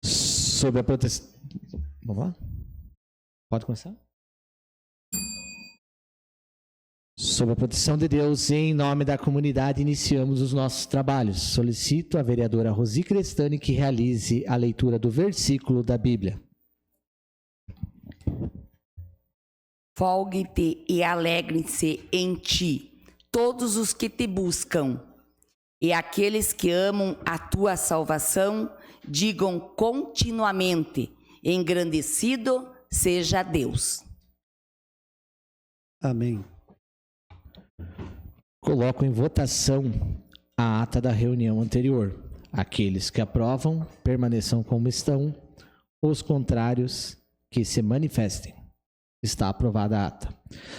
Sobre a proteção... Vamos lá? Pode começar? Sob a proteção de Deus, em nome da comunidade, iniciamos os nossos trabalhos. Solicito a vereadora Rosi Crestani que realize a leitura do versículo da Bíblia. Folgue-te e alegrem-se em ti todos os que te buscam, e aqueles que amam a tua salvação digam continuamente: engrandecido seja Deus. Amém. Coloco em votação a ata da reunião anterior. Aqueles que aprovam, permaneçam como estão. Os contrários, que se manifestem. Está aprovada a ata.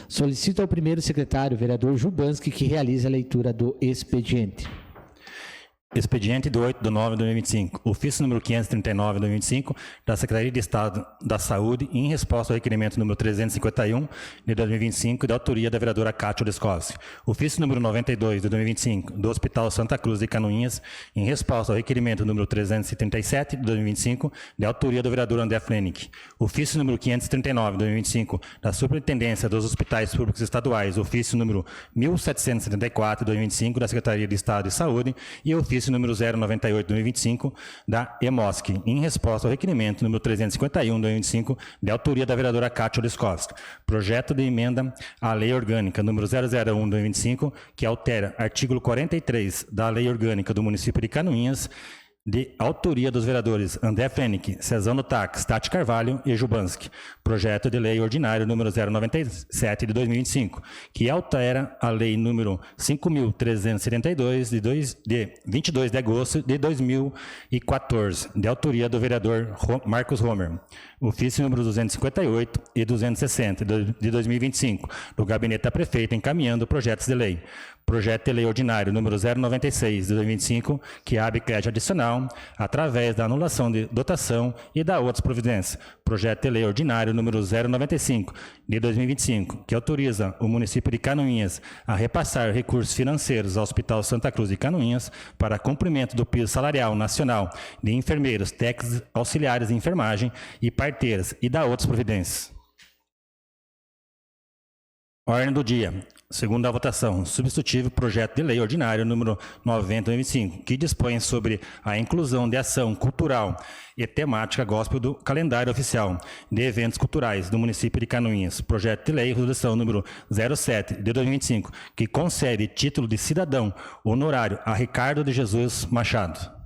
Solicito ao primeiro secretário, vereador Jubanski, que realize a leitura do expediente. Expediente de 8/9/2025. Ofício número 539/2025 da Secretaria de Estado da Saúde em resposta ao requerimento número 351 de 2025 da autoria da vereadora Cátia Leskovski. Ofício número 92 de 2025 do Hospital Santa Cruz de Canoinhas em resposta ao requerimento número 337 de 2025 da autoria do vereador André Flenick. Ofício número 539 de 2025 da Superintendência dos Hospitais Públicos Estaduais. Ofício número 1774 de 2025 da Secretaria de Estado de Saúde e ofício número 098 de 2025 da EMOSC, em resposta ao requerimento número 351 de 2025, de autoria da vereadora Cátia Leskovski. Projeto de emenda à Lei Orgânica número 001 de 2025, que altera artigo 43 da Lei Orgânica do município de Canoinhas, de autoria dos vereadores André Flenick, Cezão do Tax, Tati Carvalho e Jubanski. Projeto de lei ordinário número 097 de 2025, que altera a lei número 5.372 de 22 de agosto de 2014, de autoria do vereador Marcos Homer. Ofício número 258 e 260 de 2025, do Gabinete da Prefeita, encaminhando projetos de lei. Projeto de lei ordinário número 096 de 2025, que abre crédito adicional através da anulação de dotação e da outras providências. Projeto de lei ordinário número 095 de 2025, que autoriza o município de Canoinhas a repassar recursos financeiros ao Hospital Santa Cruz de Canoinhas para cumprimento do piso salarial nacional de enfermeiros, técnicos auxiliares de enfermagem e parteiras e da outras providências. Ordem do dia. Segunda votação, substitutivo projeto de lei ordinário número 90/2025, que dispõe sobre a inclusão de ação cultural e temática gospel do calendário oficial de eventos culturais do município de Canoinhas. Projeto de lei, resolução número 07 de 2025, que concede título de cidadão honorário a Ricardo de Jesus Machado.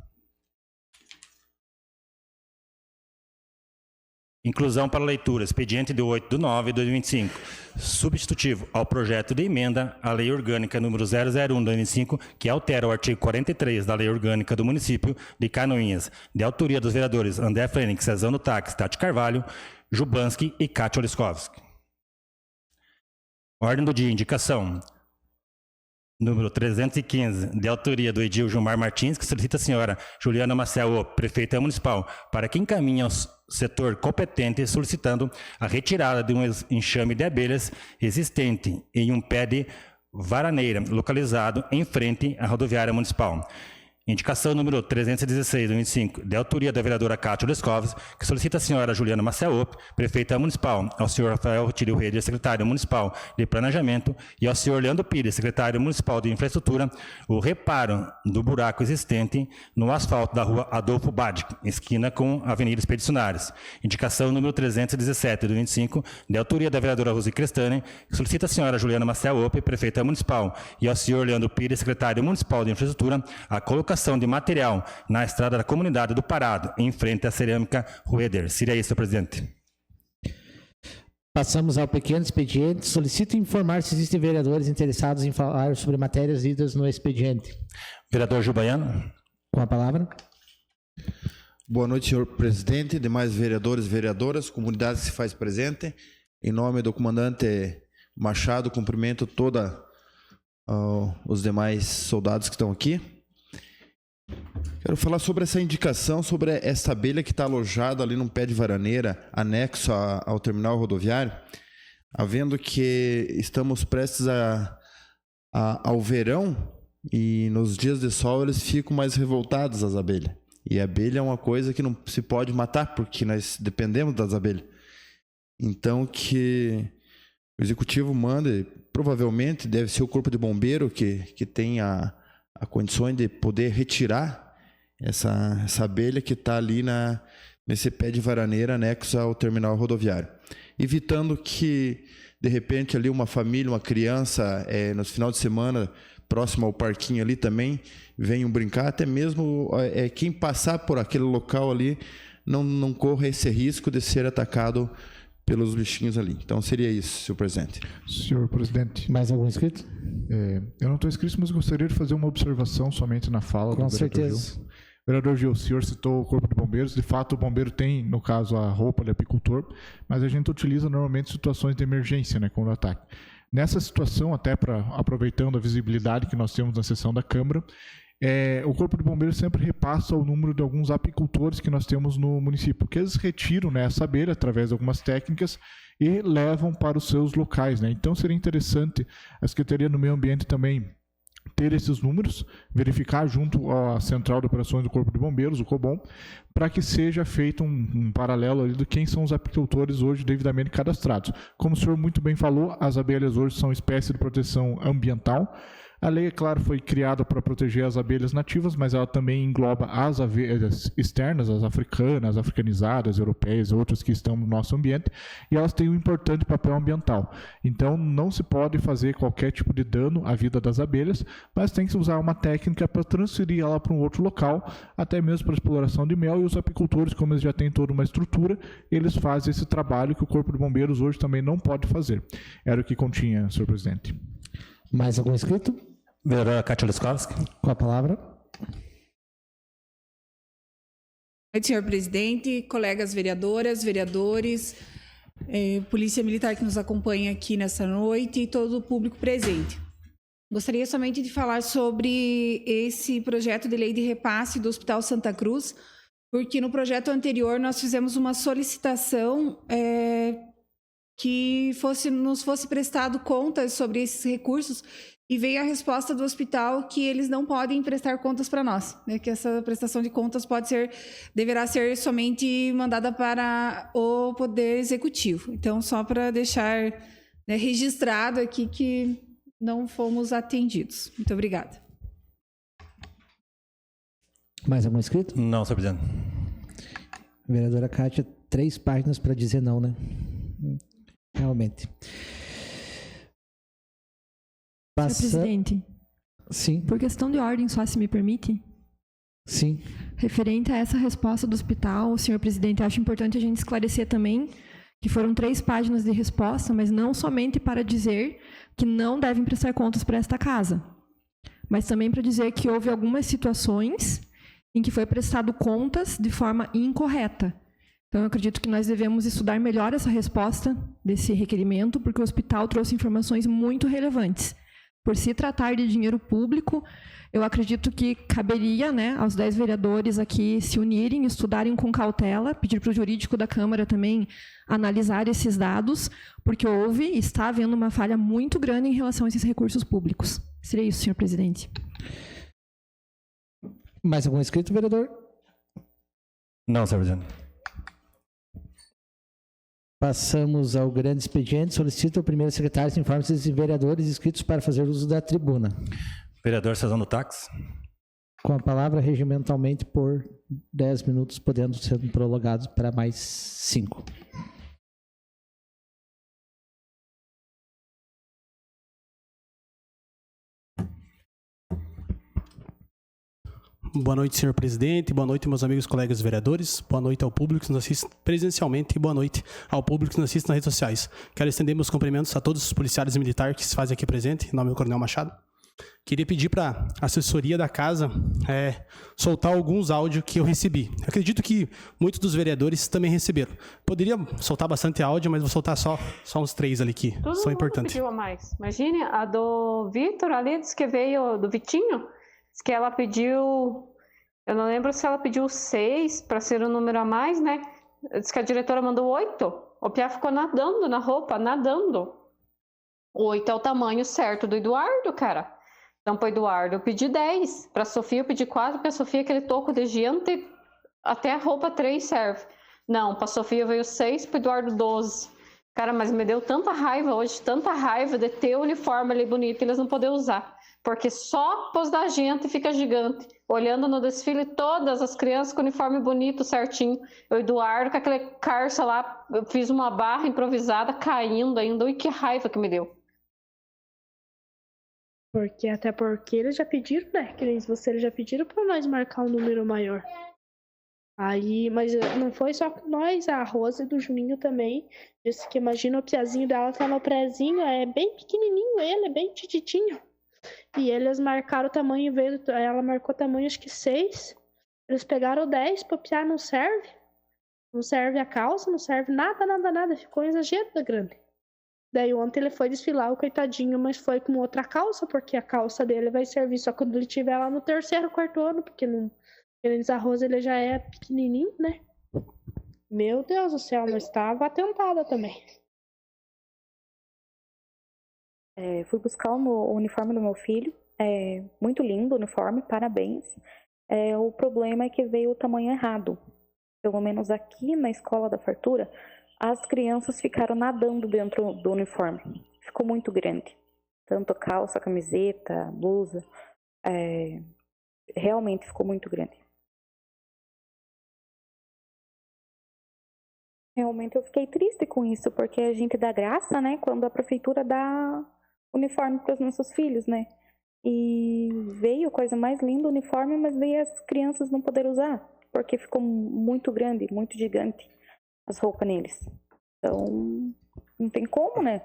Inclusão para leitura, expediente de 8/9/2025, substitutivo ao projeto de emenda à Lei Orgânica número 001/2025, que altera o artigo 43 da Lei Orgânica do município de Canoinhas, de autoria dos vereadores André Flenick, Cezão do Tax, Tati Carvalho, Jubanski e Cátia Leskovski. Ordem do dia, indicação. Número 315, de autoria do edil Gilmar Martins, que solicita a senhora Juliana Maciel, prefeita municipal, para que encaminhe ao setor competente solicitando a retirada de um enxame de abelhas existente em um pé de varaneira localizado em frente à rodoviária municipal. Indicação número 316, 2025, de autoria da vereadora Cátia Leskovski, que solicita a senhora Juliana Maciel, prefeita municipal, ao senhor Rafael Tílio Rede, secretário municipal de Planejamento, e ao senhor Leandro Pires, secretário municipal de Infraestrutura, o reparo do buraco existente no asfalto da rua Adolfo Badic, esquina com a Avenida Expedicionários. Indicação número 317, 2025, de autoria da vereadora Rosi Crestani, que solicita a senhora Juliana Maciel, prefeita municipal, e ao senhor Leandro Pires, secretário municipal de Infraestrutura, a colocação de material na estrada da comunidade do Parado, em frente à cerâmica Rueder. Seria isso, senhor presidente. Passamos ao pequeno expediente. Solicito informar se existem vereadores interessados em falar sobre matérias lidas no expediente. Vereador Gil Baiano. Com a palavra. Boa noite, senhor presidente, demais vereadores e vereadoras, comunidade que se faz presente. Em nome do comandante Machado, cumprimento todos os demais soldados que estão aqui. Quero falar sobre essa indicação, sobre essa abelha que está alojada ali num pé de varaneira, anexo ao terminal rodoviário, havendo que estamos prestes ao verão, e nos dias de sol eles ficam mais revoltados, as abelhas. E a abelha é uma coisa que não se pode matar, porque nós dependemos das abelhas. Então que o executivo manda, provavelmente deve ser o corpo de bombeiro que tem a condições de poder retirar essa abelha que está ali nesse pé de varaneira anexo ao terminal rodoviário. Evitando que, de repente, ali uma família, uma criança, no final de semana, próximo ao parquinho ali também, venham brincar, até mesmo quem passar por aquele local ali não corra esse risco de ser atacado pelos bichinhos ali. Então seria isso, senhor presidente. Senhor presidente. Mais algum inscrito? Eu não estou inscrito, mas gostaria de fazer uma observação somente na fala do vereador certeza. Gil. Vereador Gil, o senhor citou o Corpo de Bombeiros. De fato, o bombeiro tem, no caso, a roupa de apicultor, mas a gente utiliza normalmente situações de emergência, né, quando ataque. Nessa situação, até aproveitando a visibilidade que nós temos na sessão da Câmara, o Corpo de Bombeiros sempre repassa o número de alguns apicultores que nós temos no município, que eles retiram, né, essa abelha através de algumas técnicas e levam para os seus locais, né? Então seria interessante a Secretaria do Meio Ambiente também ter esses números, verificar junto à Central de Operações do Corpo de Bombeiros, o COBOM, para que seja feito um paralelo ali de quem são os apicultores hoje devidamente cadastrados. Como o senhor muito bem falou, as abelhas hoje são espécie de proteção ambiental. A lei, é claro, foi criada para proteger as abelhas nativas, mas ela também engloba as abelhas externas, as africanas, as africanizadas, europeias, outras que estão no nosso ambiente, e elas têm um importante papel ambiental. Então, não se pode fazer qualquer tipo de dano à vida das abelhas, mas tem que se usar uma técnica para transferir ela para um outro local, até mesmo para exploração de mel, e os apicultores, como eles já têm toda uma estrutura, eles fazem esse trabalho que o Corpo de Bombeiros hoje também não pode fazer. Era o que continha, senhor presidente. Mais algum inscrito? Vereadora Kátia Liskowski. Com a palavra. Boa noite, senhor presidente, colegas vereadoras, vereadores, polícia militar que nos acompanha aqui nessa noite e todo o público presente. Gostaria somente de falar sobre esse projeto de lei de repasse do Hospital Santa Cruz, porque no projeto anterior nós fizemos uma solicitação que nos fosse prestado contas sobre esses recursos, e veio a resposta do hospital que eles não podem prestar contas para nós, né? Que essa prestação de contas deverá ser somente mandada para o Poder Executivo. Então, só para deixar, né, registrado aqui que não fomos atendidos. Muito obrigada. Mais algum inscrito? Não, senhor presidente. Vereadora Kátia, 3 páginas para dizer não, né? Realmente. Senhor presidente, Sim, por questão de ordem, só se me permite, sim. referente a essa resposta do hospital, senhor presidente, acho importante a gente esclarecer também que foram 3 páginas de resposta, mas não somente para dizer que não devem prestar contas para esta casa, mas também para dizer que houve algumas situações em que foi prestado contas de forma incorreta. Então, eu acredito que nós devemos estudar melhor essa resposta desse requerimento, porque o hospital trouxe informações muito relevantes. Por se tratar de dinheiro público, eu acredito que caberia, né, aos 10 vereadores aqui se unirem, estudarem com cautela, pedir para o jurídico da Câmara também analisar esses dados, porque está havendo uma falha muito grande em relação a esses recursos públicos. Seria isso, senhor presidente. Mais algum inscrito, vereador? Não, senhor presidente. Passamos ao grande expediente. Solicito ao primeiro secretário se informe se vereadores inscritos para fazer uso da tribuna. Vereador Cezão do Táxi. Com a palavra regimentalmente por 10 minutos, podendo ser prolongados para mais 5. Boa noite, senhor presidente. Boa noite, meus amigos colegas vereadores. Boa noite ao público que nos assiste presencialmente e boa noite ao público que nos assiste nas redes sociais. Quero estender meus cumprimentos a todos os policiais e militares que se fazem aqui presente, em nome do Coronel Machado. Queria pedir para a assessoria da casa soltar alguns áudios que eu recebi. Acredito que muitos dos vereadores também receberam. Poderia soltar bastante áudio, mas vou soltar só uns 3 ali que são importantes. Pediu a mais. Imagine, a do Vitor ali, diz que veio do Vitinho. Diz que ela pediu, eu não lembro se ela pediu 6 para ser um número a mais, né? Diz que a diretora mandou 8. O Pia ficou nadando na roupa, nadando. 8 é o tamanho certo do Eduardo, cara. Então, para o Eduardo, eu pedi 10. Para a Sofia, eu pedi 4, porque a Sofia, aquele toco de gente, até a roupa 3 serve. Não, para a Sofia veio 6, para o Eduardo 12. Cara, mas me deu tanta raiva hoje, tanta raiva de ter o uniforme ali bonito e eles não poderem usar. Porque só pôs da gente fica gigante. Olhando no desfile, todas as crianças com uniforme bonito, certinho. O Eduardo com aquele carça lá, eu fiz uma barra improvisada, caindo ainda. E que raiva que me deu. Até porque eles já pediram, né? Que eles já pediram para nós marcar um número maior. Aí, mas não foi só com nós, a Rosa do Juninho também disse que imagina o piazinho dela tá no prézinho, é bem pequenininho ele, é bem tititinho. E eles marcaram o tamanho, ela marcou o tamanho acho que 6. Eles pegaram 10 para o piá, não serve. Não serve a calça, não serve nada. Ficou um exagero da grande. Daí ontem ele foi desfilar, o coitadinho, mas foi com outra calça, porque a calça dele vai servir só quando ele estiver lá no 3º, 4º ano, porque não, eles arroz ele já é pequenininho, né? Meu Deus do céu, mas estava atentada também. Fui buscar o uniforme do meu filho, muito lindo o uniforme, parabéns. O problema é que veio o tamanho errado. Pelo menos aqui na Escola da Fartura, as crianças ficaram nadando dentro do uniforme. Ficou muito grande. Tanto calça, camiseta, blusa. Realmente ficou muito grande. Realmente eu fiquei triste com isso, porque a gente dá graça, né? Quando a prefeitura dá uniforme para os nossos filhos, né? E veio coisa mais linda o uniforme, mas veio as crianças não poder usar, porque ficou muito grande, muito gigante as roupas neles. Então, não tem como, né?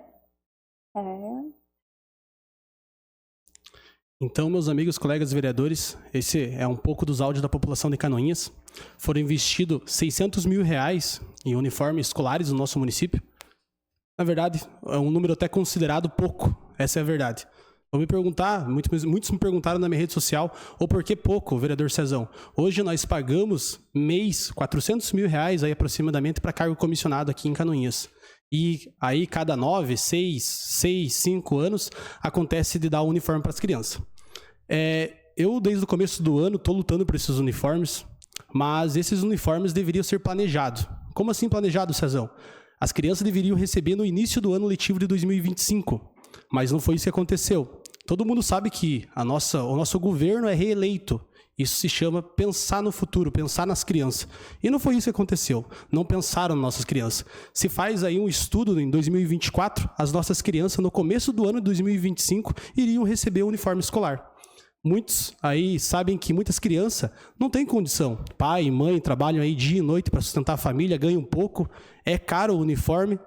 Então, meus amigos, colegas vereadores, esse é um pouco dos áudios da população de Canoinhas. Foram investidos R$600 mil em uniformes escolares no nosso município. Na verdade, é um número até considerado pouco, essa é a verdade. Vou me perguntar, muitos me perguntaram na minha rede social, ou por que pouco, vereador Cezão? Hoje nós pagamos mês R$400 mil aí aproximadamente para cargo comissionado aqui em Canoinhas. E aí cada 9, 6, 5 anos acontece de dar o uniforme para as crianças. Eu desde o começo do ano estou lutando por esses uniformes, mas esses uniformes deveriam ser planejados. Como assim planejado, Cezão? As crianças deveriam receber no início do ano letivo de 2025, mas não foi isso que aconteceu. Todo mundo sabe que o nosso governo é reeleito. Isso se chama pensar no futuro, pensar nas crianças. E não foi isso que aconteceu. Não pensaram nas nossas crianças. Se faz aí um estudo em 2024, as nossas crianças no começo do ano de 2025 iriam receber o uniforme escolar. Muitos aí sabem que muitas crianças não têm condição. Pai e mãe trabalham aí dia e noite para sustentar a família, ganham pouco, é caro o uniforme.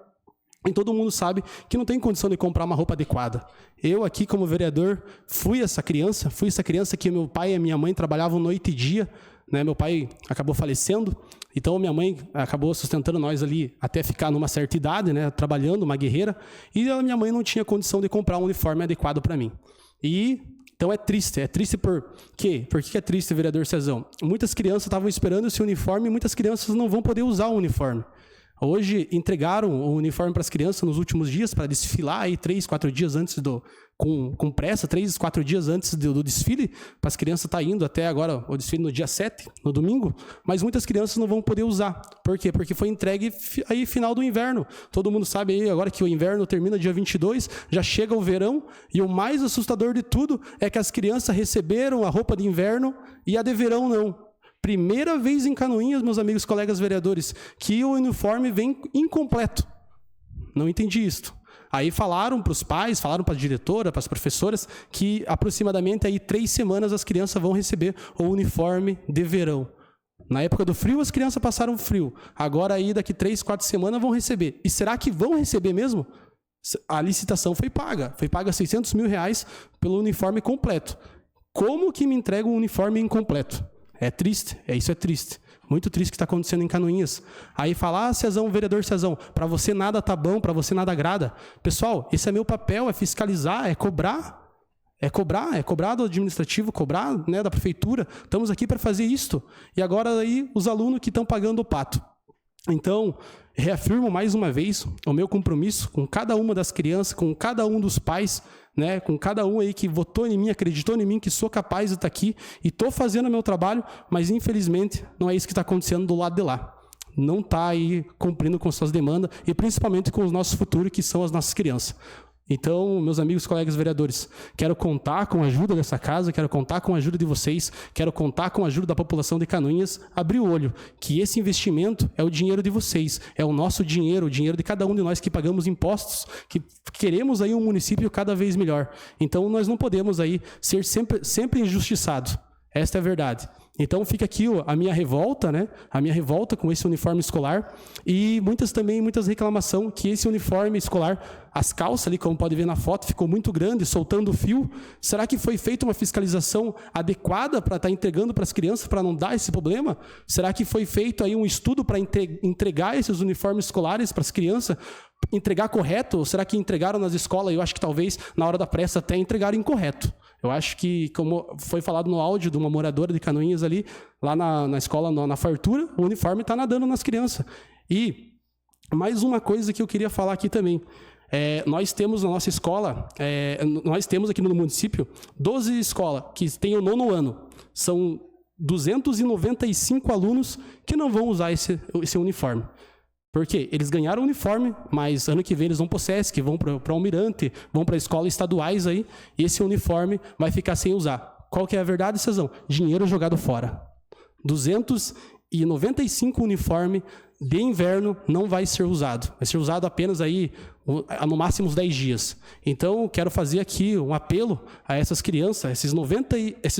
E todo mundo sabe que não tem condição de comprar uma roupa adequada. Eu aqui como vereador fui essa criança que meu pai e a minha mãe trabalhavam noite e dia, né? Meu pai acabou falecendo, então minha mãe acabou sustentando nós ali até ficar numa certa idade, né? Trabalhando, uma guerreira, e a minha mãe não tinha condição de comprar um uniforme adequado para mim. Então é triste por quê? Por que é triste, vereador Cezão? Muitas crianças estavam esperando esse uniforme e muitas crianças não vão poder usar o uniforme. Hoje entregaram o uniforme para as crianças nos últimos dias para desfilar aí 3, 4 dias antes com pressa, 3, 4 dias antes do desfile, para as crianças estar indo até agora o desfile no dia 7, no domingo, mas muitas crianças não vão poder usar. Por quê? Porque foi entregue aí final do inverno. Todo mundo sabe aí agora que o inverno termina dia 22, já chega o verão, e o mais assustador de tudo é que as crianças receberam a roupa de inverno e a de verão não. Primeira vez em Canoinhas, meus amigos colegas vereadores, que o uniforme vem incompleto. Não entendi isso. Aí falaram para os pais, falaram para a diretora, para as professoras, que aproximadamente aí 3 semanas as crianças vão receber o uniforme de verão. Na época do frio, as crianças passaram frio. Agora aí daqui 3, 4 semanas vão receber. E será que vão receber mesmo? A licitação foi paga R$600 mil pelo uniforme completo. Como que me entrega um uniforme incompleto? É triste, isso é triste. Muito triste o que está acontecendo em Canoinhas. Aí fala, Cezão, vereador Cezão, para você nada tá bom, para você nada agrada. Pessoal, esse é meu papel, é fiscalizar, é cobrar. É cobrar do administrativo, cobrar, né, da prefeitura. Estamos aqui para fazer isto. E agora aí os alunos que estão pagando o pato. Então, reafirmo mais uma vez o meu compromisso com cada uma das crianças, com cada um dos pais, né, com cada um aí que votou em mim, acreditou em mim, que sou capaz de estar aqui e estou fazendo o meu trabalho, mas infelizmente não é isso que está acontecendo do lado de lá. Não está aí cumprindo com suas demandas e principalmente com o nosso futuro, que são as nossas crianças. Então, meus amigos, colegas vereadores, quero contar com a ajuda dessa casa, quero contar com a ajuda de vocês, quero contar com a ajuda da população de Canoinhas, abrir o olho, que esse investimento é o dinheiro de vocês, é o nosso dinheiro, o dinheiro de cada um de nós que pagamos impostos, que queremos aí um município cada vez melhor. Então, nós não podemos aí ser sempre injustiçados. Esta é a verdade. Então fica aqui a minha revolta, né? A minha revolta com esse uniforme escolar e muitas reclamações que esse uniforme escolar, as calças ali, como pode ver na foto, ficou muito grande, soltando o fio. Será que foi feita uma fiscalização adequada para estar entregando para as crianças, para não dar esse problema? Será que foi feito aí um estudo para entregar esses uniformes escolares para as crianças? Entregar correto? Ou será que entregaram nas escolas? Eu acho que talvez na hora da pressa até entregaram incorreto. Eu acho que, como foi falado no áudio de uma moradora de Canoinhas ali, lá na escola, na fartura, o uniforme está nadando nas crianças. E mais uma coisa que eu queria falar aqui também. Nós temos na nossa escola, nós temos aqui no município 12 escolas que têm o 9º ano. São 295 alunos que não vão usar esse uniforme. Por quê? Eles ganharam o uniforme, mas ano que vem eles vão para o SESC, vão para o Almirante, vão para escolas estaduais aí, e esse uniforme vai ficar sem usar. Qual que é a verdade, Cezão? Dinheiro jogado fora. 295 uniformes de inverno não vai ser usado. Vai ser usado apenas aí, no máximo uns 10 dias. Então, quero fazer aqui um apelo a essas crianças, esses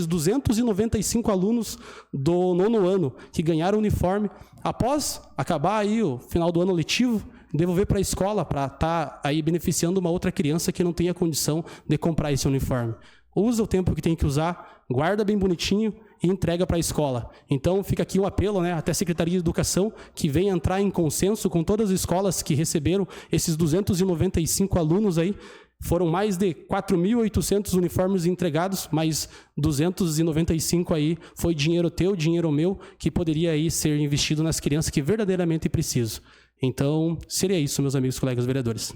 295 alunos do 9º ano que ganharam o uniforme, após acabar aí o final do ano letivo, devolver para a escola para estar aí beneficiando uma outra criança que não tenha condição de comprar esse uniforme. Usa o tempo que tem que usar, guarda bem bonitinho e entrega para a escola. Então, fica aqui um apelo, né, até a Secretaria de Educação, que venha entrar em consenso com todas as escolas que receberam esses 295 alunos aí. Foram mais de 4.800 uniformes entregados, mas 295 aí foi dinheiro teu, dinheiro meu, que poderia aí ser investido nas crianças que verdadeiramente precisam. Então, seria isso, meus amigos colegas vereadores.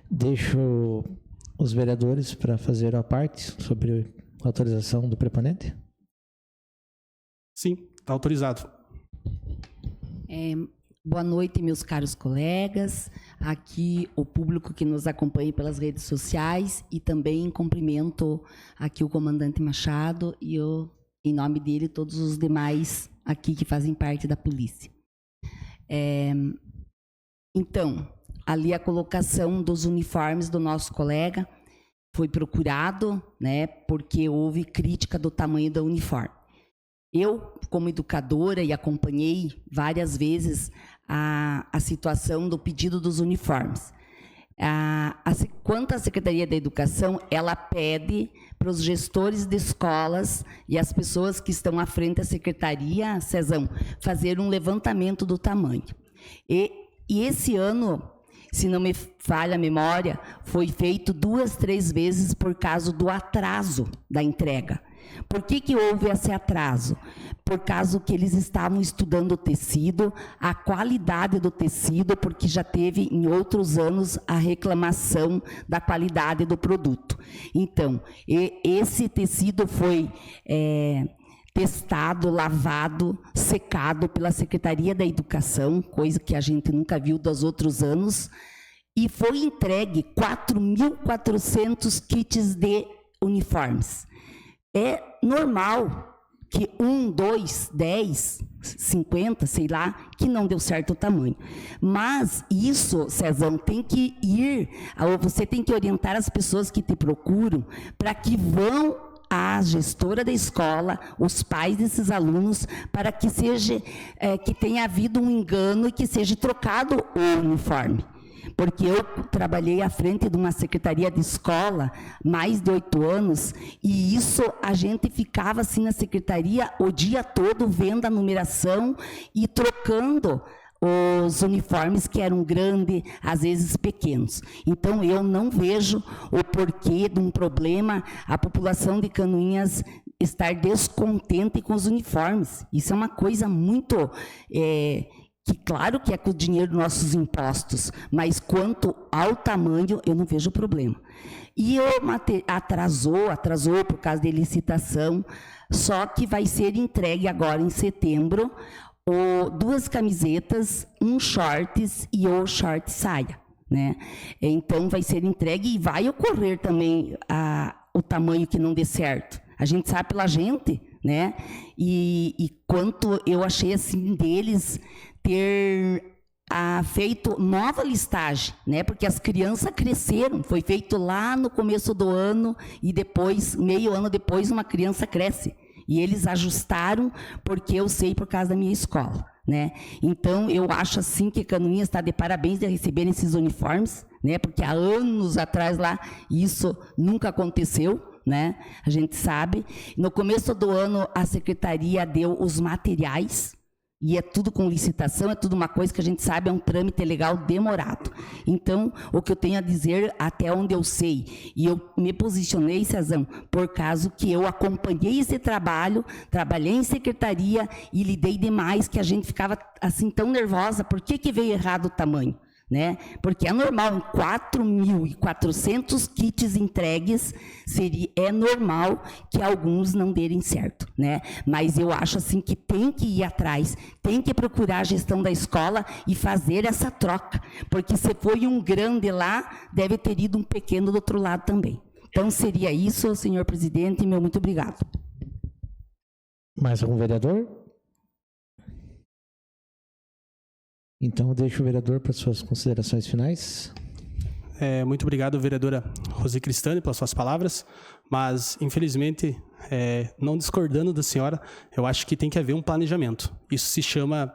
Deixo os vereadores para fazer a parte sobre a autorização do preponente. Sim, está autorizado. Boa noite, meus caros colegas, aqui o público que nos acompanha pelas redes sociais e também cumprimento aqui o comandante Machado e em nome dele todos os demais aqui que fazem parte da polícia. Então, ali a colocação dos uniformes do nosso colega foi procurado, né, porque houve crítica do tamanho do uniforme. Eu, como educadora, e acompanhei várias vezes a situação do pedido dos uniformes. Quanto à Secretaria da Educação, ela pede para os gestores de escolas e as pessoas que estão à frente da Secretaria, Cezão, fazer um levantamento do tamanho. E esse ano, se não me falha a memória, foi feito 2, 3 vezes por causa do atraso da entrega. Por que houve esse atraso? Por causa que eles estavam estudando o tecido, a qualidade do tecido, porque já teve em outros anos a reclamação da qualidade do produto. Então, esse tecido foi testado, lavado, secado pela Secretaria da Educação, coisa que a gente nunca viu dos outros anos, e foi entregue 4.400 kits de uniformes. É normal que 1, 2, 10, 50, sei lá, que não deu certo o tamanho. Mas isso, Cezão, tem que ir, você tem que orientar as pessoas que te procuram para que vão à gestora da escola, os pais desses alunos, para que que tenha havido um engano e que seja trocado o uniforme. Porque eu trabalhei à frente de uma secretaria de escola mais de 8 anos e isso a gente ficava assim na secretaria o dia todo vendo a numeração e trocando os uniformes que eram grandes, às vezes pequenos. Então, eu não vejo o porquê de um problema a população de Canoinhas estar descontente com os uniformes. Isso é uma coisa muito que claro que é com o dinheiro dos nossos impostos, mas quanto ao tamanho, eu não vejo problema. E atrasou por causa da licitação, só que vai ser entregue agora em setembro 2 camisetas, um shorts e o short saia, né? Então vai ser entregue e vai ocorrer também o tamanho que não dê certo. A gente sabe pela gente, né? E quanto eu achei assim deles ter feito nova listagem, né? Porque as crianças cresceram, foi feito lá no começo do ano e depois, meio ano depois, uma criança cresce. E eles ajustaram, porque eu sei por causa da minha escola, né? Então, eu acho assim que Canoinhas está de parabéns de receberem esses uniformes, né? Porque há anos atrás lá, isso nunca aconteceu, né? A gente sabe. No começo do ano, a secretaria deu os materiais, e é tudo com licitação, é tudo uma coisa que a gente sabe, é um trâmite legal demorado. Então, o que eu tenho a dizer, até onde eu sei, e eu me posicionei, Cezão, por causa que eu acompanhei esse trabalho, trabalhei em secretaria e lidei demais, que a gente ficava assim tão nervosa, por que veio errado o tamanho? Né? Porque é normal, em 4.400 kits entregues, é normal que alguns não derem certo, né? Mas eu acho assim que tem que ir atrás, tem que procurar a gestão da escola e fazer essa troca, porque se foi um grande lá, deve ter ido um pequeno do outro lado também. Então seria isso, senhor presidente, meu muito obrigado. Mais algum vereador? Então, deixo o vereador para suas considerações finais. Muito obrigado, vereadora Rose Cristani, pelas suas palavras, mas, infelizmente, não discordando da senhora, eu acho que tem que haver um planejamento. Isso se chama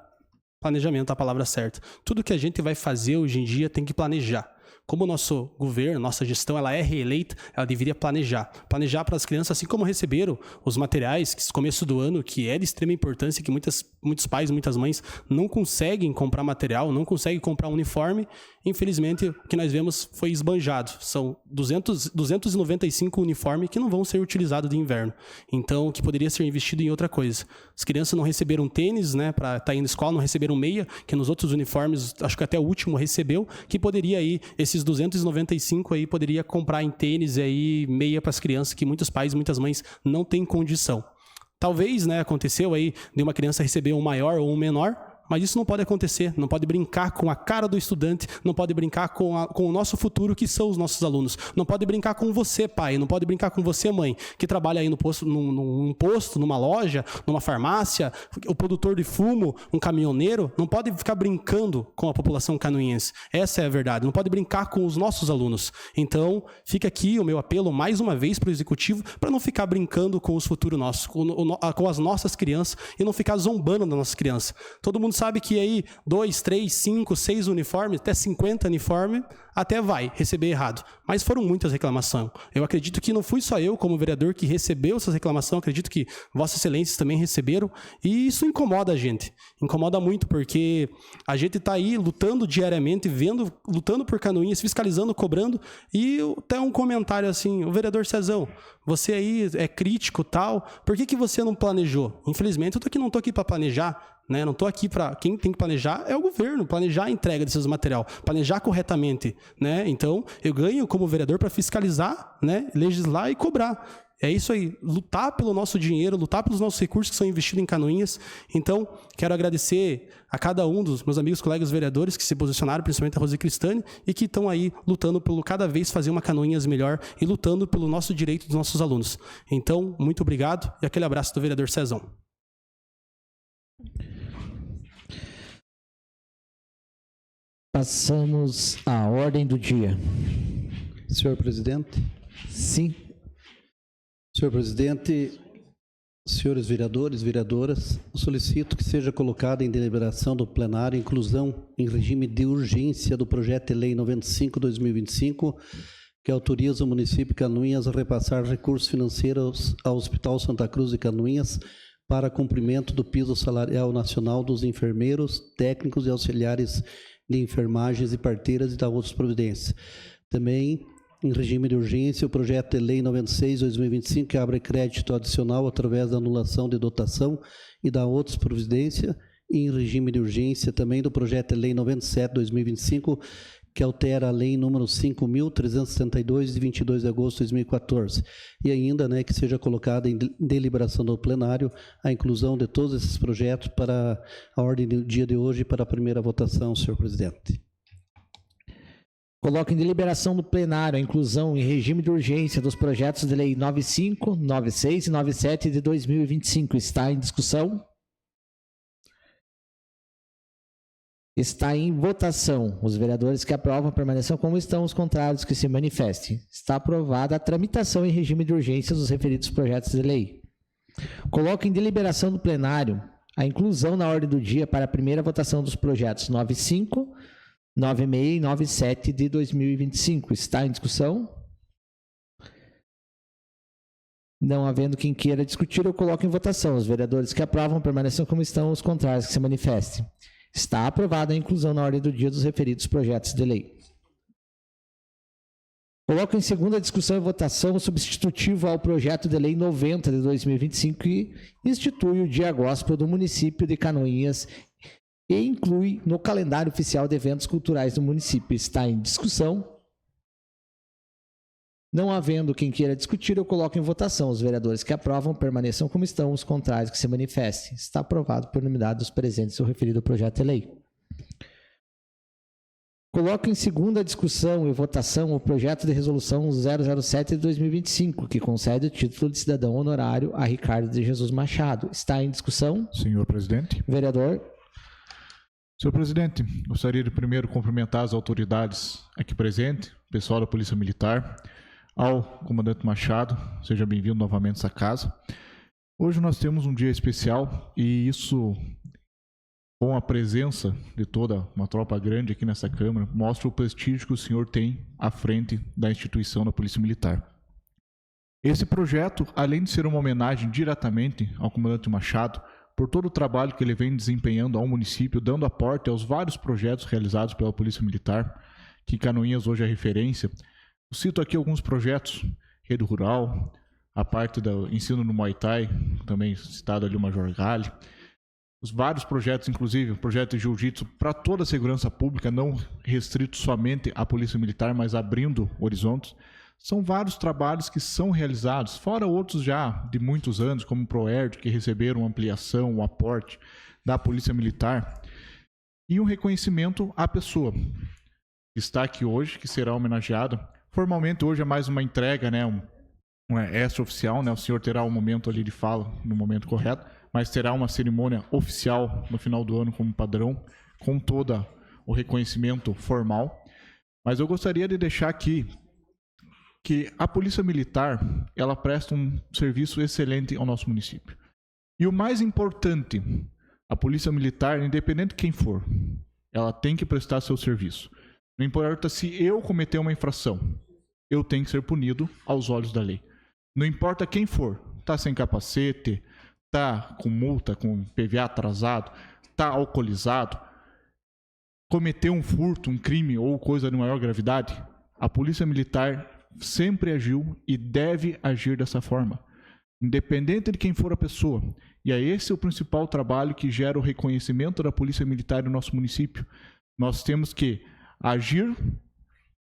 planejamento, a palavra certa. Tudo que a gente vai fazer hoje em dia tem que planejar. Como o nosso governo, nossa gestão, ela é reeleita, ela deveria planejar. Planejar para as crianças, assim como receberam os materiais, que no começo do ano, que é de extrema importância, que muitos pais, muitas mães não conseguem comprar material, não conseguem comprar uniforme. Infelizmente, o que nós vemos foi esbanjado. São 295 uniformes que não vão ser utilizados de inverno. Então, que poderia ser investido em outra coisa. As crianças não receberam tênis, né, para estar indo à escola, não receberam meia, que nos outros uniformes, acho que até o último recebeu, que poderia ir, esses 295 aí, poderia comprar em tênis e aí meia para as crianças, que muitos pais, muitas mães não têm condição. Talvez, né, aconteceu aí de uma criança receber um maior ou um menor, mas isso não pode acontecer, não pode brincar com a cara do estudante, não pode brincar com o nosso futuro, que são os nossos alunos. Não pode brincar com você, pai, não pode brincar com você, mãe, que trabalha aí no posto, num posto, numa loja, numa farmácia, o produtor de fumo, um caminhoneiro, não pode ficar brincando com a população canoinhense. Essa é a verdade, não pode brincar com os nossos alunos. Então, fica aqui o meu apelo mais uma vez para o Executivo, para não ficar brincando com os futuros nossos, com as nossas crianças, e não ficar zombando das nossas crianças. Todo mundo sabe que aí 2, 3, 5, 6 uniformes, até 50 uniformes, até vai receber errado. Mas foram muitas reclamações. Eu acredito que não fui só eu, como vereador, que recebeu essas reclamações, acredito que Vossas Excelências também receberam, e isso incomoda a gente. Incomoda muito, porque a gente está aí lutando diariamente, lutando por Canoinhas, fiscalizando, cobrando, e até um comentário assim, o vereador Cezão, você aí é crítico tal, por que você não planejou? Infelizmente, eu não estou aqui para planejar, né? Não estou aqui para... Quem tem que planejar é o governo, planejar a entrega desses material, planejar corretamente, né? Então, eu ganho como vereador para fiscalizar, né? Legislar e cobrar. É isso aí, lutar pelo nosso dinheiro, lutar pelos nossos recursos que são investidos em Canoinhas. Então, quero agradecer a cada um dos meus amigos, colegas vereadores que se posicionaram, principalmente a Rose Cristani, e que estão aí lutando pelo cada vez fazer uma Canoinhas melhor e lutando pelo nosso direito dos nossos alunos. Então, muito obrigado e aquele abraço do vereador Cezão. Passamos à ordem do dia. Senhor presidente. Sim. Senhor presidente, senhores vereadores, vereadoras, solicito que seja colocada em deliberação do plenário a inclusão em regime de urgência do projeto de lei 95/2025, que autoriza o município de Canoinhas a repassar recursos financeiros ao Hospital Santa Cruz de Canoinhas para cumprimento do piso salarial nacional dos enfermeiros, técnicos e auxiliares de enfermagens e parteiras e da outras providências. Também, em regime de urgência, o projeto de lei 96/2025, que abre crédito adicional através da anulação de dotação e da outras providências, em regime de urgência também do projeto de lei 97/2025, que altera a lei número 5.372, de 22 de agosto de 2014. E ainda, né, que seja colocada em deliberação do plenário a inclusão de todos esses projetos para a ordem do dia de hoje para a primeira votação, senhor presidente. Coloco em deliberação do plenário a inclusão em regime de urgência dos projetos de lei 95, 96 e 97 de 2025. Está em discussão? Está em votação. Os vereadores que aprovam permaneçam como estão, os contrários que se manifestem. Está aprovada a tramitação em regime de urgência dos referidos projetos de lei. Coloco em deliberação do plenário a inclusão na ordem do dia para a primeira votação dos projetos 95, 96 e 97 de 2025. Está em discussão? Não havendo quem queira discutir, eu coloco em votação. Os vereadores que aprovam permaneçam como estão, os contrários que se manifestem. Está aprovada a inclusão na ordem do dia dos referidos projetos de lei. Coloco em segunda discussão e votação o substitutivo ao projeto de lei 90 de 2025 que institui o Dia Gospel do município de Canoinhas e inclui no calendário oficial de eventos culturais do município. Está em discussão. Não havendo quem queira discutir, eu coloco em votação. Os vereadores que aprovam permaneçam como estão, os contrários que se manifestem. Está aprovado por unanimidade dos presentes o referido projeto de lei. Coloco em segunda discussão e votação o projeto de resolução 007 de 2025, que concede o título de cidadão honorário a Ricardo de Jesus Machado. Está em discussão? Senhor presidente. Vereador. Senhor presidente, gostaria de primeiro cumprimentar as autoridades aqui presentes, pessoal da Polícia Militar, ao comandante Machado, seja bem-vindo novamente a essa casa. Hoje nós temos um dia especial e isso, com a presença de toda uma tropa grande aqui nessa Câmara, mostra o prestígio que o senhor tem à frente da instituição da Polícia Militar. Esse projeto, além de ser uma homenagem diretamente ao comandante Machado, por todo o trabalho que ele vem desempenhando ao município, dando aporte aos vários projetos realizados pela Polícia Militar, que Canoinhas hoje é referência. Eu cito aqui alguns projetos, Rede Rural, a parte do ensino no Muay Thai, também citado ali o Major Galli, os vários projetos, inclusive o projeto de Jiu-Jitsu para toda a segurança pública, não restrito somente à Polícia Militar, mas abrindo horizontes. São vários trabalhos que são realizados, fora outros já de muitos anos, como o ProERD, que receberam ampliação, um aporte da Polícia Militar, e um reconhecimento à pessoa que está aqui hoje, que será homenageada. Formalmente, hoje é mais uma entrega, né, extraoficial, né, o senhor terá um momento ali de fala, no momento correto, mas terá uma cerimônia oficial no final do ano como padrão, com todo o reconhecimento formal. Mas eu gostaria de deixar aqui que a Polícia Militar, ela presta um serviço excelente ao nosso município. E o mais importante, a Polícia Militar, independente de quem for, ela tem que prestar seu serviço. Não importa se eu cometer uma infração, eu tenho que ser punido aos olhos da lei. Não importa quem for, está sem capacete, está com multa, com PVA atrasado, está alcoolizado, cometeu um furto, um crime ou coisa de maior gravidade, a Polícia Militar sempre agiu e deve agir dessa forma, independente de quem for a pessoa. E é esse o principal trabalho que gera o reconhecimento da Polícia Militar no nosso município. Nós temos que agir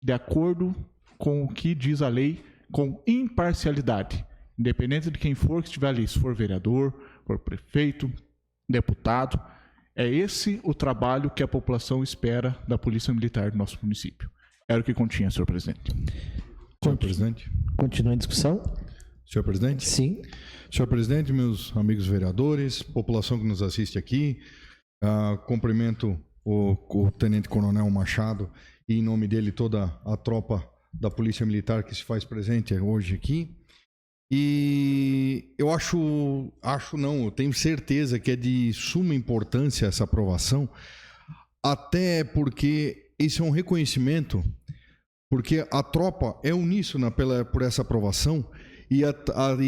de acordo com o que diz a lei, com imparcialidade, independente de quem for que estiver ali, se for vereador, for prefeito, deputado. É esse o trabalho que a população espera da Polícia Militar do nosso município. Era o que continha, senhor presidente. Senhor presidente. Continua em discussão. Senhor presidente? Sim. Senhor presidente, meus amigos vereadores, população que nos assiste aqui, cumprimento o Tenente Coronel Machado e, em nome dele, toda a tropa da Polícia Militar que se faz presente hoje aqui. E eu eu tenho certeza que é de suma importância essa aprovação, até porque esse é um reconhecimento, porque a tropa é uníssona por essa aprovação e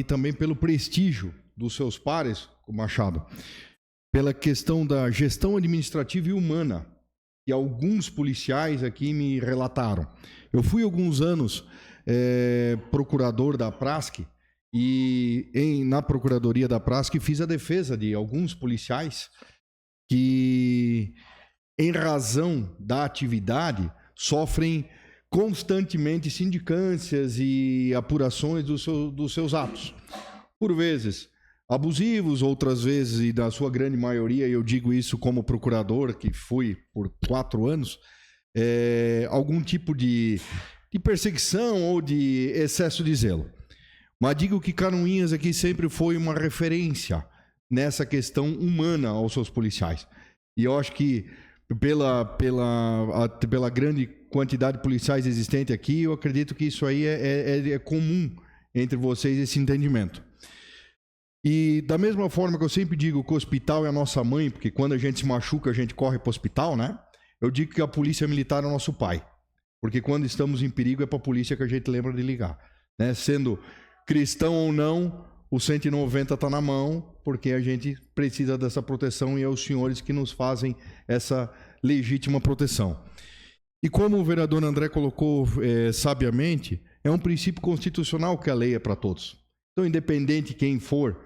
também pelo prestígio dos seus pares, o Machado, pela questão da gestão administrativa e humana, que alguns policiais aqui me relataram. Eu fui alguns anos procurador da Prasc e na Procuradoria da Prasc fiz a defesa de alguns policiais que, em razão da atividade, sofrem constantemente sindicâncias e apurações dos seus atos. Por vezes abusivos, outras vezes, e na sua grande maioria, eu digo isso como procurador, que fui por 4 anos, algum tipo de perseguição ou de excesso de zelo. Mas digo que Canoinhas aqui sempre foi uma referência nessa questão humana aos seus policiais. E eu acho que pela grande quantidade de policiais existente aqui, eu acredito que isso aí é comum entre vocês, esse entendimento. E da mesma forma que eu sempre digo que o hospital é a nossa mãe, porque quando a gente se machuca, a gente corre para o hospital, né? Eu digo que a polícia militar é o nosso pai. Porque quando estamos em perigo, é para a polícia que a gente lembra de ligar, né? Sendo cristão ou não, o 190 está na mão, porque a gente precisa dessa proteção e é os senhores que nos fazem essa legítima proteção. E como o vereador André colocou sabiamente, é um princípio constitucional que a lei é para todos. Então, independente de quem for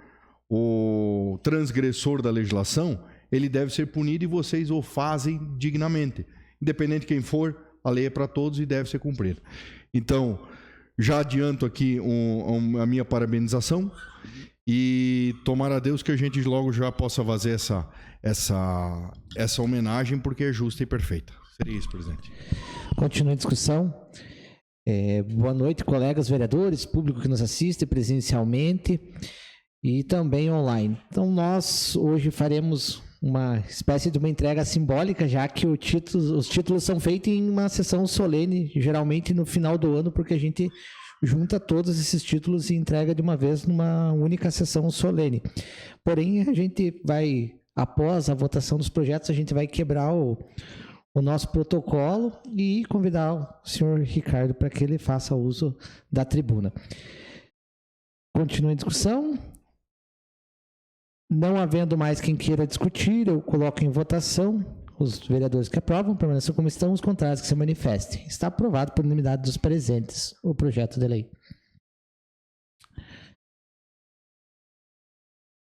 o transgressor da legislação, ele deve ser punido e vocês o fazem dignamente. Independente de quem for, a lei é para todos e deve ser cumprida. Então, já adianto aqui a minha parabenização e tomara a Deus que a gente logo já possa fazer essa homenagem, porque é justa e perfeita. Seria isso, presidente. Continua a discussão. Boa noite, colegas vereadores, público que nos assiste presencialmente e também online. Então, nós hoje faremos uma espécie de uma entrega simbólica, já que os títulos são feitos em uma sessão solene, geralmente no final do ano, porque a gente junta todos esses títulos e entrega de uma vez numa única sessão solene. Porém, a gente vai, após a votação dos projetos, a gente vai quebrar o nosso protocolo e convidar o senhor Ricardo para que ele faça uso da tribuna. Continua a discussão. Não havendo mais quem queira discutir, eu coloco em votação. Os vereadores que aprovam permaneçam como estão, os contrários que se manifestem. Está aprovado por unanimidade dos presentes o projeto de lei.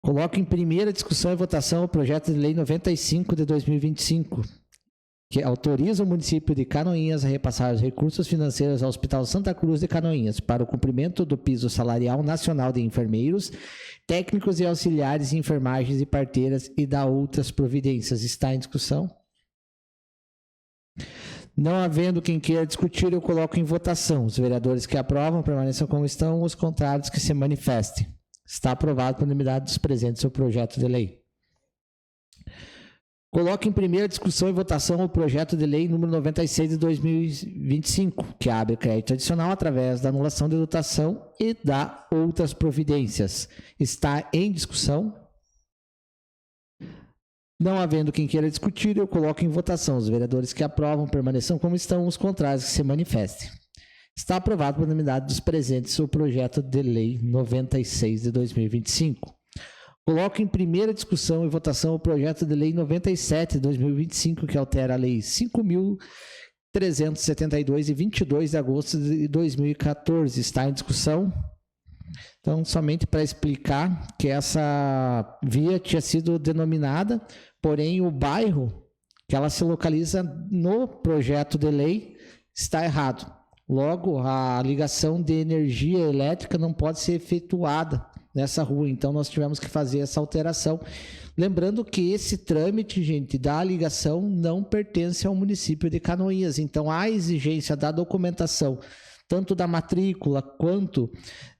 Coloco em primeira discussão e votação o projeto de lei 95 de 2025, que autoriza o município de Canoinhas a repassar os recursos financeiros ao Hospital Santa Cruz de Canoinhas para o cumprimento do piso salarial nacional de enfermeiros, técnicos e auxiliares de enfermagens e parteiras e da outras providências. Está em discussão? Não havendo quem queira discutir, eu coloco em votação. Os vereadores que aprovam permaneçam como estão, os contrários que se manifestem. Está aprovado por unanimidade dos presentes o projeto de lei. Coloco em primeira discussão e votação o projeto de lei número 96 de 2025, que abre crédito adicional através da anulação de dotação e dá outras providências. Está em discussão? Não havendo quem queira discutir, eu coloco em votação. Os vereadores que aprovam permaneçam como estão, os contrários que se manifestem. Está aprovado por unanimidade dos presentes o projeto de lei 96 de 2025. Coloco em primeira discussão e votação o projeto de lei 97 de 2025, que altera a lei 5.372 de 22 de agosto de 2014. Está em discussão? Então, somente para explicar que essa via tinha sido denominada, porém o bairro que ela se localiza no projeto de lei está errado. Logo, a ligação de energia elétrica não pode ser efetuada nessa rua, então nós tivemos que fazer essa alteração. Lembrando que esse trâmite, gente, da ligação não pertence ao município de Canoinhas, então a exigência da documentação, tanto da matrícula quanto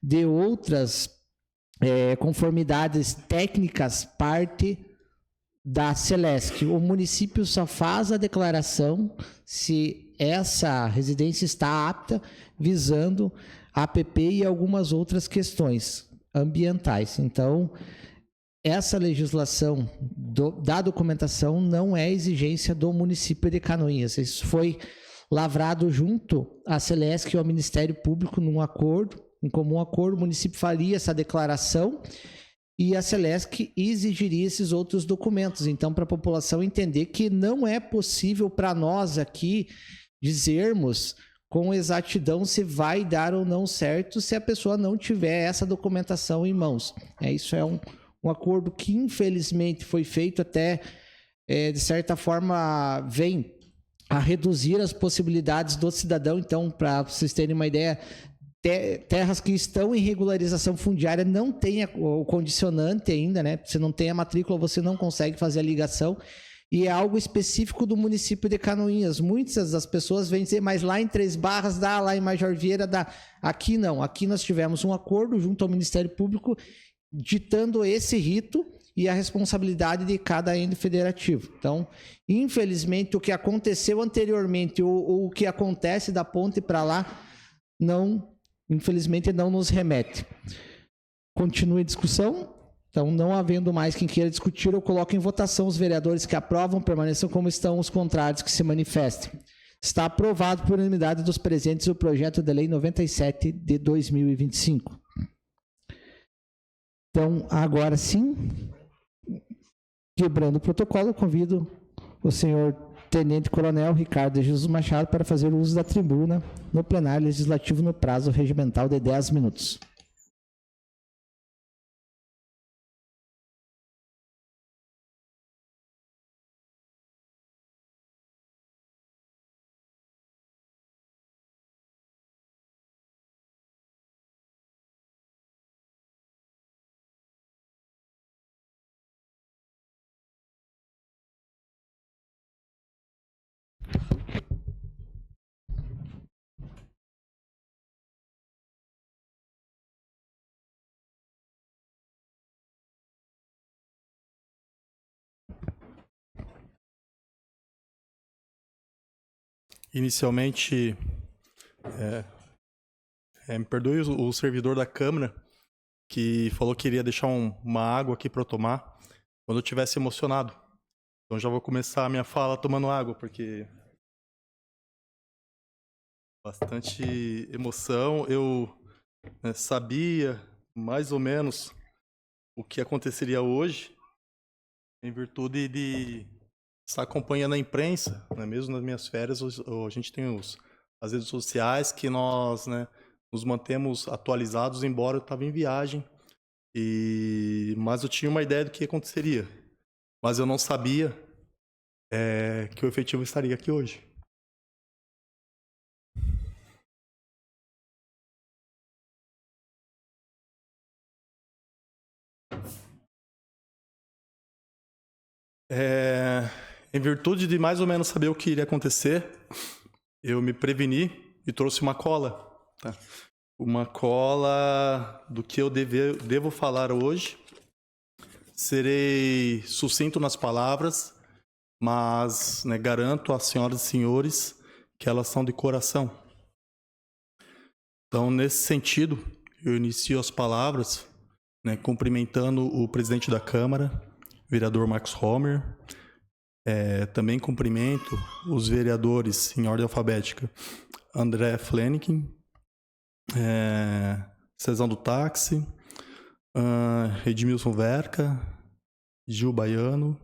de outras conformidades técnicas, parte da Celesc. O município só faz a declaração se essa residência está apta, visando a APP e algumas outras questões ambientais. Então, essa legislação da documentação não é exigência do município de Canoinhas. Isso foi lavrado junto à Celesc e ao Ministério Público num acordo, em comum acordo. O município faria essa declaração e a Celesc exigiria esses outros documentos. Então, para a população entender que não é possível para nós aqui dizermos com exatidão se vai dar ou não certo se a pessoa não tiver essa documentação em mãos. Isso é um acordo que, infelizmente, foi feito até de certa forma, vem a reduzir as possibilidades do cidadão. Então, para vocês terem uma ideia, terras que estão em regularização fundiária não tem o condicionante ainda, né? Você não tem a matrícula, você não consegue fazer a ligação. E é algo específico do município de Canoinhas. Muitas das pessoas vêm dizer, mas lá em Três Barras dá, lá em Major Vieira dá. Aqui não. Aqui nós tivemos um acordo junto ao Ministério Público ditando esse rito e a responsabilidade de cada ente federativo. Então, infelizmente, o que aconteceu anteriormente ou o que acontece da ponte para lá, infelizmente, não nos remete. Continue a discussão. Então, não havendo mais quem queira discutir, eu coloco em votação os vereadores que aprovam, permaneçam como estão, os contrários que se manifestem. Está aprovado por unanimidade dos presentes o projeto de lei 97 de 2025. Então, agora sim, quebrando o protocolo, eu convido o senhor Tenente Coronel Ricardo de Jesus Machado para fazer uso da tribuna no plenário legislativo no prazo regimental de 10 minutos. Inicialmente, me perdoe o servidor da Câmara que falou que iria deixar uma água aqui para eu tomar quando eu estivesse emocionado. Então já vou começar a minha fala tomando água, porque bastante emoção. Eu sabia mais ou menos o que aconteceria hoje, em virtude de estar acompanhando a imprensa, né? Mesmo nas minhas férias, a gente tem as redes sociais que nós, né, nos mantemos atualizados, embora eu estava em viagem. Mas eu tinha uma ideia do que aconteceria. Mas eu não sabia que o efetivo estaria aqui hoje. Em virtude de mais ou menos saber o que iria acontecer, eu me preveni e trouxe uma cola. Tá? Uma cola do que eu devo falar hoje. Serei sucinto nas palavras, mas, né, garanto às senhoras e senhores que elas são de coração. Então, nesse sentido, eu inicio as palavras, né, cumprimentando o presidente da Câmara, vereador Marcos Homer. Também cumprimento os vereadores, em ordem alfabética, André Flanagan, Cezão do Táxi, Edmilson Verca, Gil Baiano,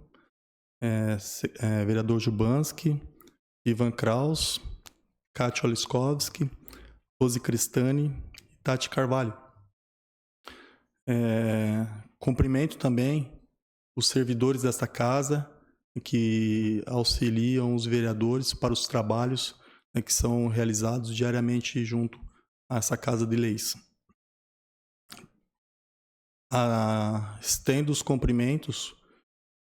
vereador Jubanski, Ivan Kraus, Kátia Oliskovski, Rose Cristani e Tati Carvalho. Cumprimento também os servidores desta casa que auxiliam os vereadores para os trabalhos, né, que são realizados diariamente junto a essa Casa de Leis. Estendo os cumprimentos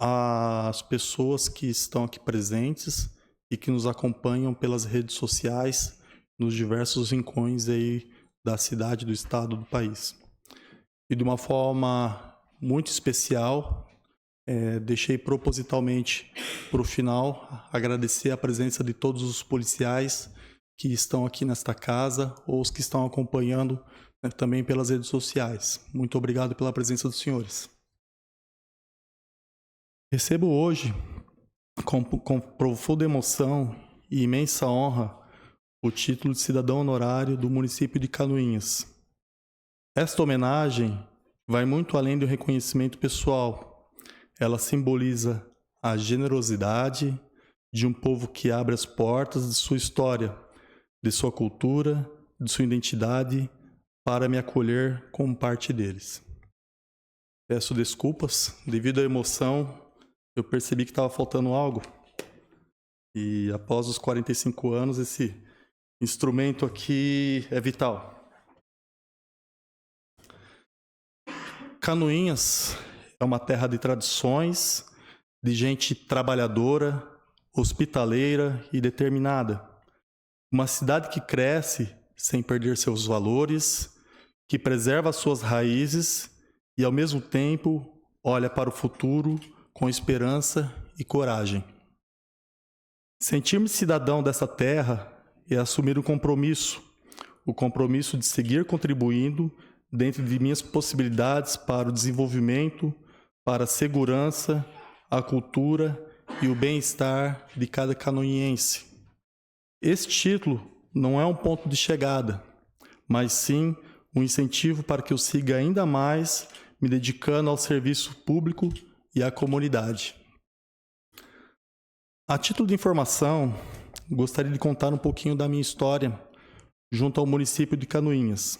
às pessoas que estão aqui presentes e que nos acompanham pelas redes sociais nos diversos rincões aí da cidade, do estado, do país. E de uma forma muito especial, deixei propositalmente para o final agradecer a presença de todos os policiais que estão aqui nesta casa ou os que estão acompanhando, né, também pelas redes sociais. Muito obrigado pela presença dos senhores. Recebo hoje, com profunda emoção e imensa honra, o título de cidadão honorário do município de Canoinhas. Esta homenagem vai muito além do reconhecimento pessoal. Ela simboliza a generosidade de um povo que abre as portas de sua história, de sua cultura, de sua identidade, para me acolher como parte deles. Peço desculpas devido à emoção eu percebi que estava faltando algo. E após os 45 anos, esse instrumento aqui é vital. Canoinhas é uma terra de tradições, de gente trabalhadora, hospitaleira e determinada. Uma cidade que cresce sem perder seus valores, que preserva suas raízes e, ao mesmo tempo, olha para o futuro com esperança e coragem. Sentir-me cidadão dessa terra é assumir o compromisso de seguir contribuindo dentro de minhas possibilidades para o desenvolvimento, para a segurança, a cultura e o bem-estar de cada canoinhense. Esse título não é um ponto de chegada, mas sim um incentivo para que eu siga ainda mais me dedicando ao serviço público e à comunidade. A título de informação, gostaria de contar um pouquinho da minha história junto ao município de Canoinhas.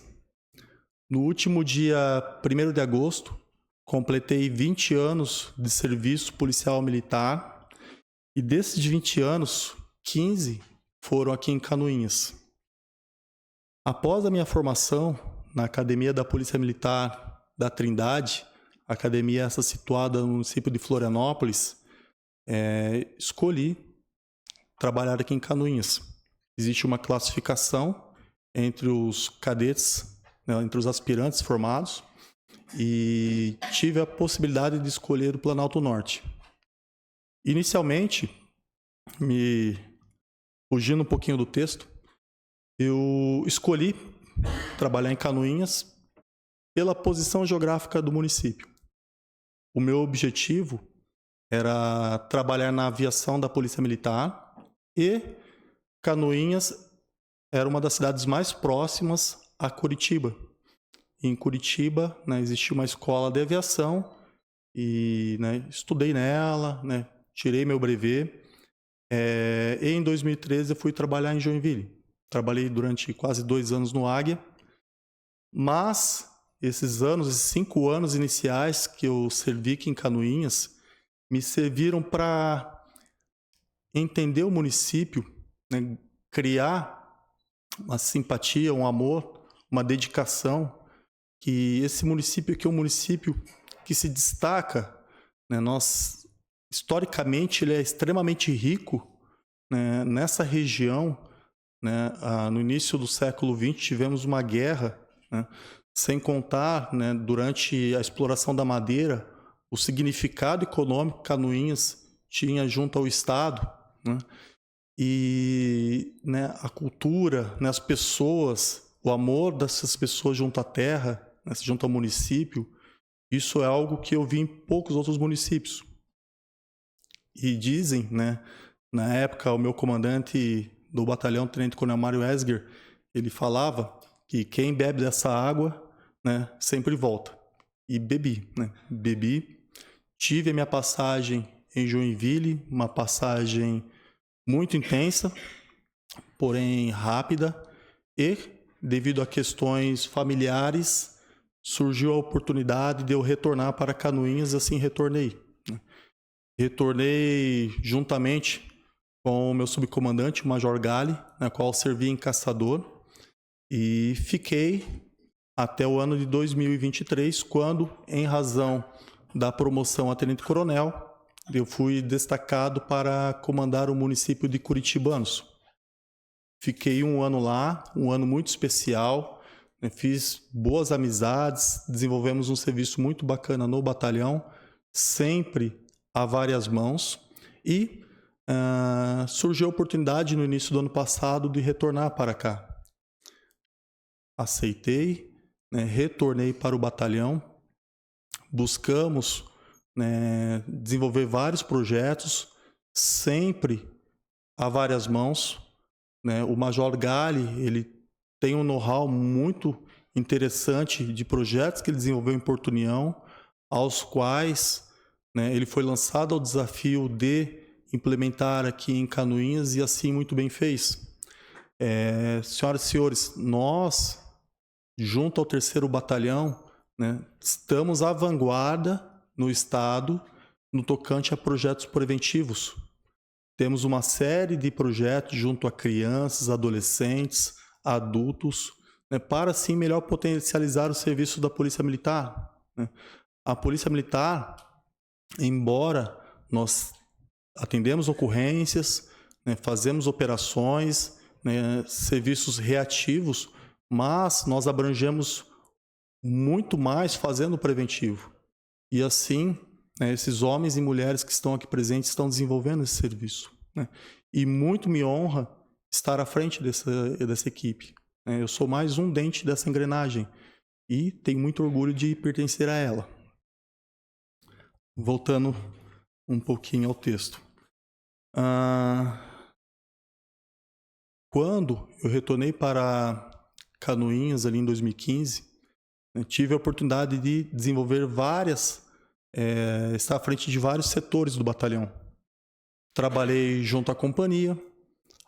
No último dia 1º de agosto, completei 20 anos de serviço policial militar e desses 20 anos, 15 foram aqui em Canoinhas. Após a minha formação na Academia da Polícia Militar da Trindade, academia essa situada no município de Florianópolis, escolhi trabalhar aqui em Canoinhas. Existe uma classificação entre os cadetes, entre os aspirantes formados, e tive a possibilidade de escolher o Planalto Norte. Inicialmente, fugindo um pouquinho do texto, eu escolhi trabalhar em Canoinhas pela posição geográfica do município. O meu objetivo era trabalhar na aviação da Polícia Militar e Canoinhas era uma das cidades mais próximas a Curitiba. Em Curitiba, existia uma escola de aviação e estudei nela, tirei meu brevet. E em 2013 eu fui trabalhar em Joinville. Trabalhei durante quase 2 anos no Águia, mas esses 5 anos iniciais que eu servi aqui em Canoinhas me serviram para entender o município, criar uma simpatia, um amor, uma dedicação, que esse município aqui é um município que se destaca, historicamente ele é extremamente rico, nessa região, no início do século XX tivemos uma guerra, sem contar, durante a exploração da madeira, o significado econômico que Canoinhas tinha junto ao Estado, e a cultura, as pessoas, o amor dessas pessoas junto à terra, junto ao município, isso é algo que eu vi em poucos outros municípios. E dizem, na época, o meu comandante do batalhão, Tenente Coronel Mário Esger, ele falava que quem bebe dessa água, sempre volta. E bebi, bebi. Tive a minha passagem em Joinville, uma passagem muito intensa, porém rápida, e devido a questões familiares, surgiu a oportunidade de eu retornar para Canoinhas, e assim retornei. Retornei juntamente com o meu subcomandante, o Major Gali, na qual servi em Caçador, e fiquei até o ano de 2023, quando, em razão da promoção a tenente-coronel, eu fui destacado para comandar o município de Curitibanos. Fiquei 1 ano lá, um ano muito especial, fiz boas amizades, desenvolvemos um serviço muito bacana no batalhão, sempre a várias mãos, e surgiu a oportunidade no início do ano passado de retornar para cá. Aceitei, retornei para o batalhão, buscamos desenvolver vários projetos, sempre a várias mãos. O Major Gali, ele tem um know-how muito interessante de projetos que ele desenvolveu em Porto União, aos quais ele foi lançado ao desafio de implementar aqui em Canoinhas e assim muito bem fez. Senhoras e senhores, nós, junto ao 3º Batalhão, estamos à vanguarda no Estado no tocante a projetos preventivos. Temos uma série de projetos junto a crianças, adolescentes, adultos, né, para assim melhor potencializar o serviço da Polícia Militar, né? A Polícia Militar, embora nós atendemos ocorrências, né, fazemos operações, né, serviços reativos, mas nós abrangemos muito mais fazendo preventivo. E assim, né, esses homens e mulheres que estão aqui presentes estão desenvolvendo esse serviço, né? E muito me honra estar à frente dessa equipe, né? Eu sou mais um dente dessa engrenagem e tenho muito orgulho de pertencer a ela. Voltando um pouquinho ao texto. Quando eu retornei para Canoinhas ali em 2015, né, tive a oportunidade de desenvolver estar à frente de vários setores do batalhão. Trabalhei junto à companhia.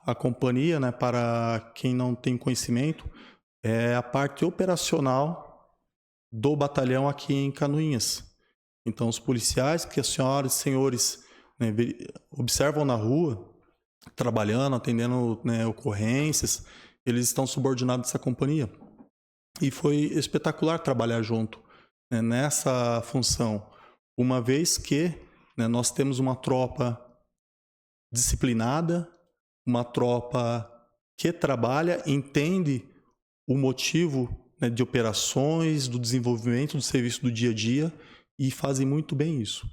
A companhia, né, para quem não tem conhecimento, é a parte operacional do batalhão aqui em Canoinhas. Então, os policiais que as senhoras e senhores, né, observam na rua, trabalhando, atendendo, né, ocorrências, eles estão subordinados a essa companhia. E foi espetacular trabalhar junto, né, nessa função, uma vez que, né, nós temos uma tropa disciplinada, uma tropa que trabalha, entende o motivo, né, de operações, do desenvolvimento do serviço do dia a dia e fazem muito bem isso.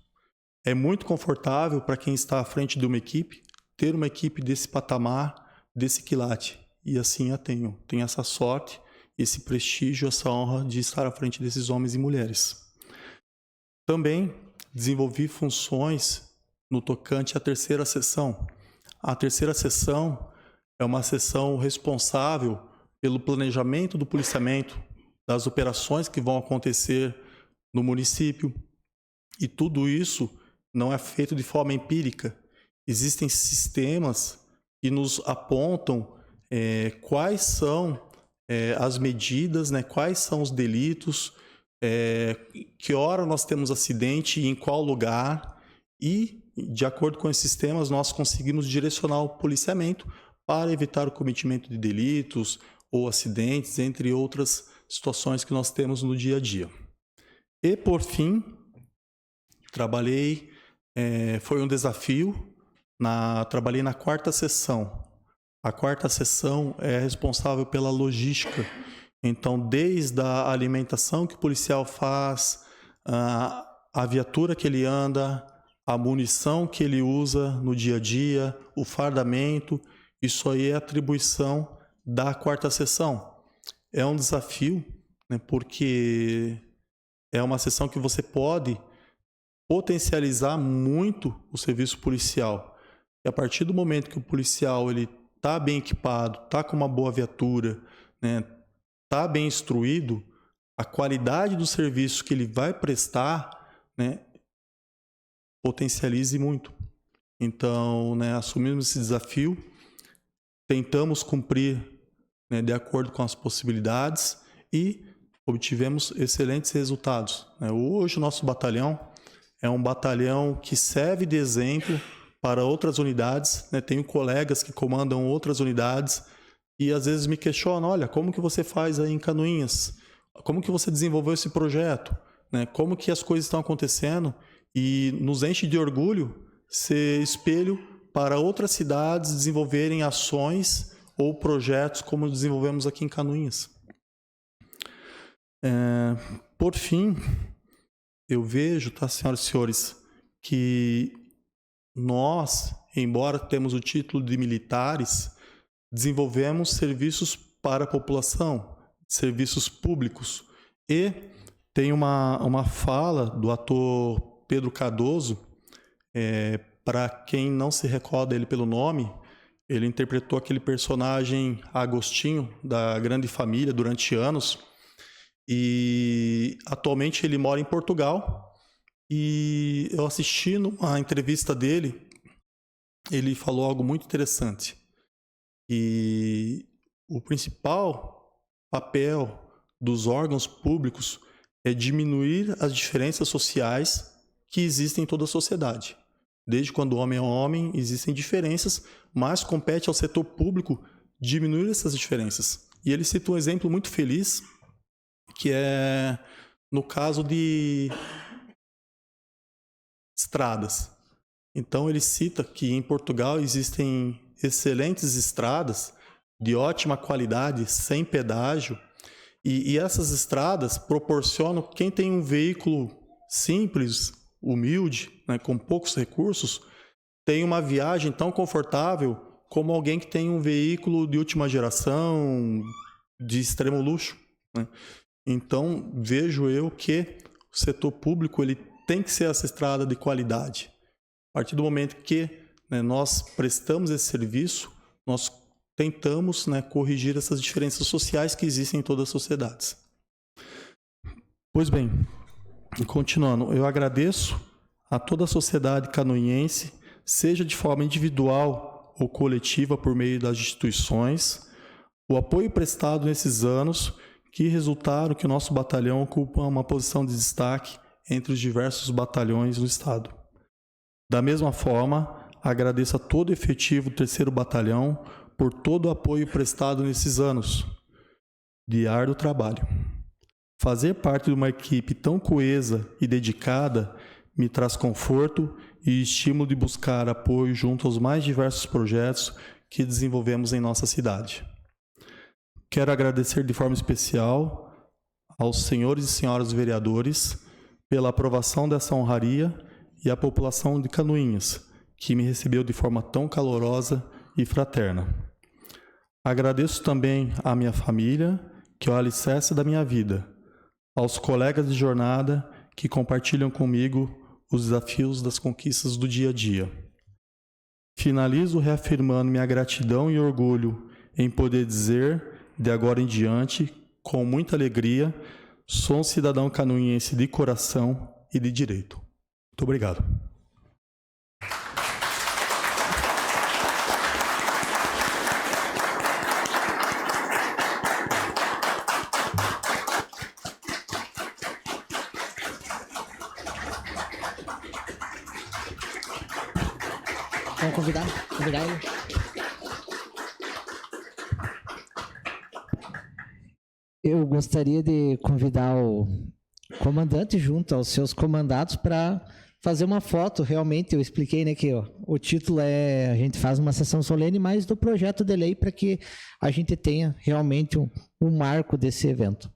É muito confortável para quem está à frente de uma equipe ter uma equipe desse patamar, desse quilate. E assim a tenho. Tenho essa sorte, esse prestígio, essa honra de estar à frente desses homens e mulheres. Também desenvolvi funções no tocante à terceira seção. A terceira seção é uma seção responsável pelo planejamento do policiamento, das operações que vão acontecer no município. E tudo isso não é feito de forma empírica. Existem sistemas que nos apontam quais são as medidas, né, quais são os delitos, que hora nós temos acidente e em qual lugar. E, de acordo com esses sistemas, nós conseguimos direcionar o policiamento para evitar o cometimento de delitos ou acidentes, entre outras situações que nós temos no dia a dia. E, por fim, foi um desafio, trabalhei na quarta seção. A quarta seção é responsável pela logística. Então, desde a alimentação que o policial faz, a viatura que ele anda, a munição que ele usa no dia a dia, o fardamento, isso aí é atribuição da quarta seção. É um desafio, né, porque é uma seção que você pode potencializar muito o serviço policial. E a partir do momento que o policial está bem equipado, está com uma boa viatura, né, está bem instruído, a qualidade do serviço que ele vai prestar, né, potencialize muito. Então, né, assumimos esse desafio, tentamos cumprir, né, de acordo com as possibilidades e obtivemos excelentes resultados. Hoje o nosso batalhão é um batalhão que serve de exemplo para outras unidades, né? Tenho colegas que comandam outras unidades e às vezes me questionam, olha, como que você faz aí em Canoinhas? Como que você desenvolveu esse projeto? Né? Como que as coisas estão acontecendo? E nos enche de orgulho ser espelho para outras cidades desenvolverem ações ou projetos como desenvolvemos aqui em Canoinhas. Por fim, eu vejo, tá, senhoras e senhores, que nós, embora temos o título de militares, desenvolvemos serviços para a população, serviços públicos. E tem uma fala do ator Pedro Cardoso, para quem não se recorda ele pelo nome, ele interpretou aquele personagem Agostinho, da Grande Família, durante anos. E atualmente ele mora em Portugal. E eu assisti uma entrevista dele, ele falou algo muito interessante. E o principal papel dos órgãos públicos é diminuir as diferenças sociais que existem em toda a sociedade. Desde quando o homem é homem, existem diferenças, mas compete ao setor público diminuir essas diferenças. E ele cita um exemplo muito feliz, que é no caso de estradas. Então ele cita que em Portugal existem excelentes estradas de ótima qualidade, sem pedágio, e essas estradas proporcionam quem tem um veículo simples, humilde, né, com poucos recursos, tem uma viagem tão confortável como alguém que tem um veículo de última geração, de extremo luxo, né? Então vejo eu que o setor público ele tem que ser essa estrada de qualidade. A partir do momento que, né, nós prestamos esse serviço, nós tentamos, né, corrigir essas diferenças sociais que existem em todas as sociedades. Pois bem, continuando, eu agradeço a toda a sociedade canoinhense, seja de forma individual ou coletiva por meio das instituições, o apoio prestado nesses anos que resultaram que o nosso batalhão ocupa uma posição de destaque entre os diversos batalhões do Estado. Da mesma forma, agradeço a todo o efetivo do 3º Batalhão por todo o apoio prestado nesses anos de árduo trabalho. Fazer parte de uma equipe tão coesa e dedicada me traz conforto e estímulo de buscar apoio junto aos mais diversos projetos que desenvolvemos em nossa cidade. Quero agradecer de forma especial aos senhores e senhoras vereadores pela aprovação dessa honraria e à população de Canoinhas, que me recebeu de forma tão calorosa e fraterna. Agradeço também à minha família, que é o alicerce da minha vida, aos colegas de jornada que compartilham comigo os desafios das conquistas do dia a dia. Finalizo reafirmando minha gratidão e orgulho em poder dizer, de agora em diante, com muita alegria, sou um cidadão canoinhense de coração e de direito. Muito obrigado. Vamos convidar ele. Eu gostaria de convidar o comandante junto aos seus comandados para fazer uma foto. Realmente, eu expliquei, né, que ó, o título é, a gente faz uma sessão solene, mas do projeto de lei para que a gente tenha realmente um marco desse evento.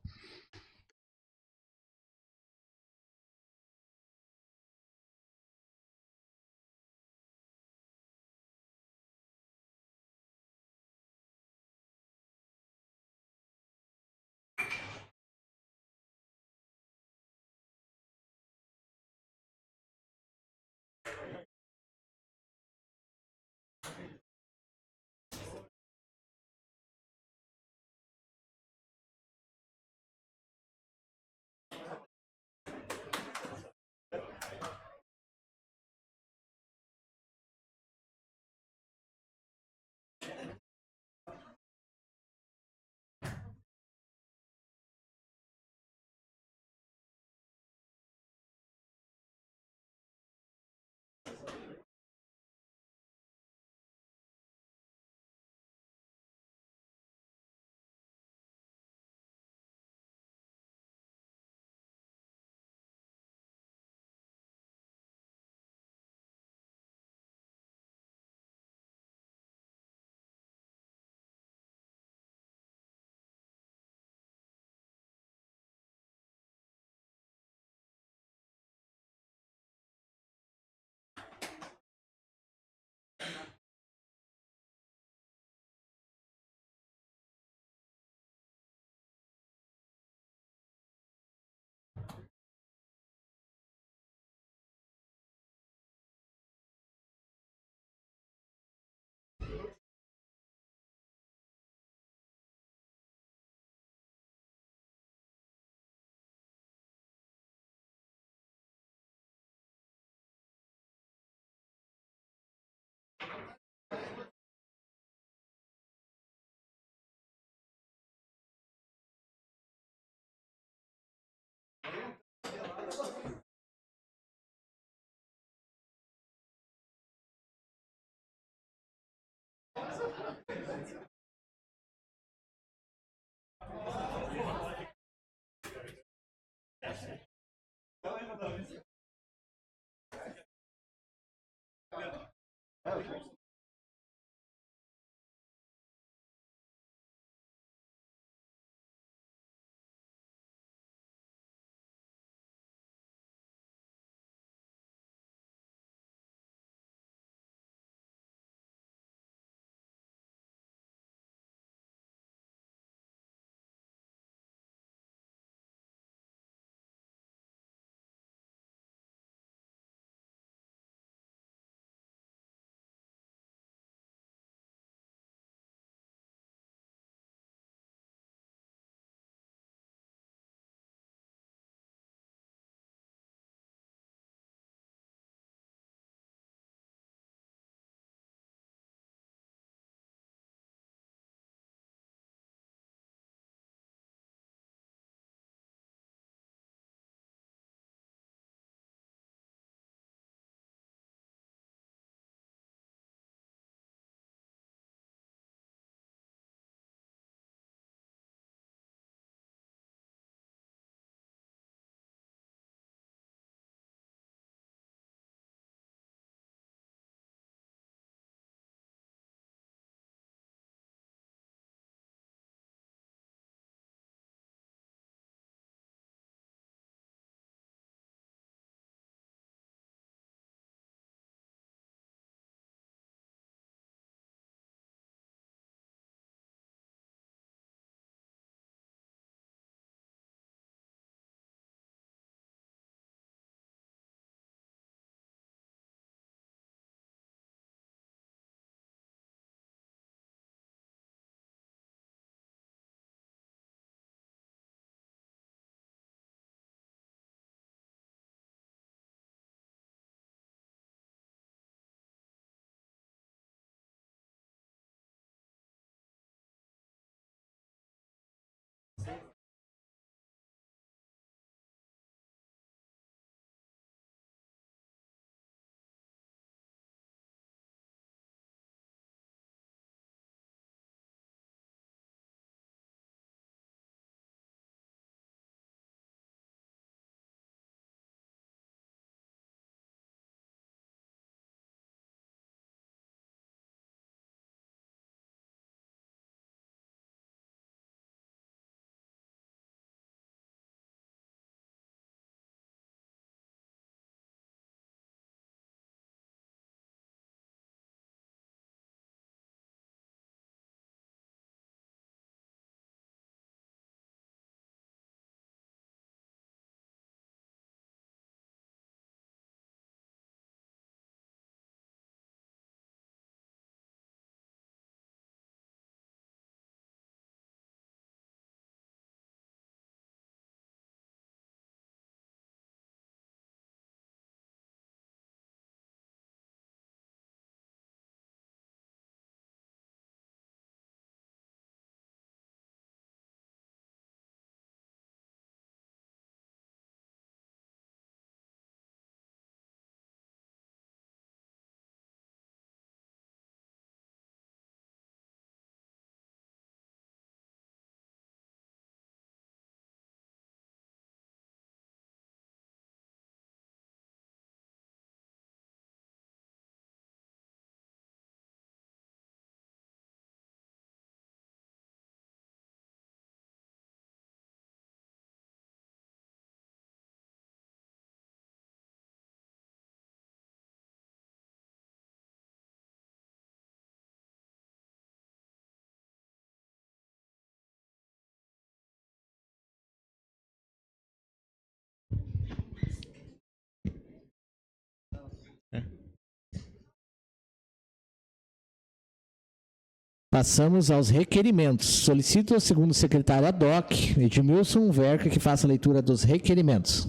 Passamos aos requerimentos. Solicito ao segundo secretário ad hoc, Edmilson Verca, que faça a leitura dos requerimentos.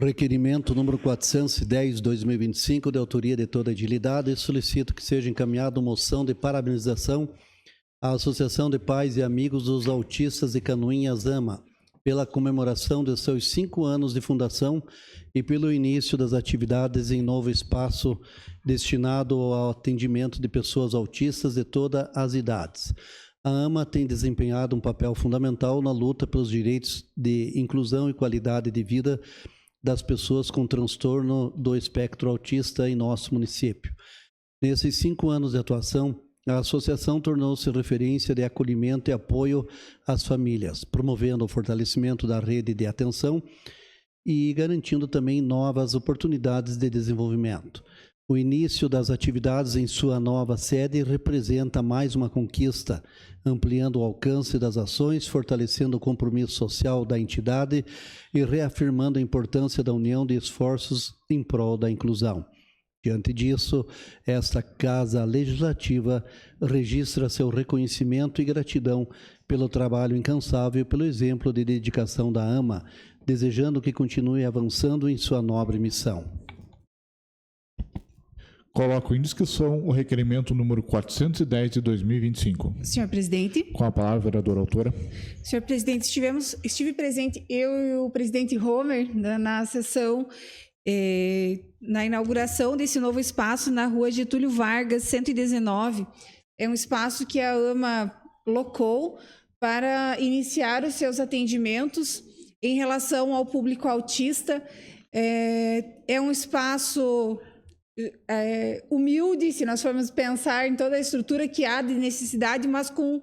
Requerimento número 410/2025, de autoria de toda a edilidade, solicito que seja encaminhada moção de parabenização à Associação de Pais e Amigos dos Autistas de Canoinhas AMA, pela comemoração de seus 5 anos de fundação e pelo início das atividades em novo espaço destinado ao atendimento de pessoas autistas de todas as idades. A AMA tem desempenhado um papel fundamental na luta pelos direitos de inclusão e qualidade de vida das pessoas com transtorno do espectro autista em nosso município. Nesses 5 anos de atuação, a associação tornou-se referência de acolhimento e apoio às famílias, promovendo o fortalecimento da rede de atenção e garantindo também novas oportunidades de desenvolvimento. O início das atividades em sua nova sede representa mais uma conquista, ampliando o alcance das ações, fortalecendo o compromisso social da entidade e reafirmando a importância da união de esforços em prol da inclusão. Diante disso, esta Casa Legislativa registra seu reconhecimento e gratidão pelo trabalho incansável e pelo exemplo de dedicação da AMA, desejando que continue avançando em sua nobre missão. Coloco em discussão o requerimento número 410 de 2025. Senhor presidente. Com a palavra, vereadora autora. Senhor presidente, estive presente, eu e o presidente Homer, na sessão, na inauguração desse novo espaço na rua Getúlio Vargas, 119. É um espaço que a AMA locou para iniciar os seus atendimentos em relação ao público autista. É um espaço humilde, se nós formos pensar em toda a estrutura que há de necessidade, mas com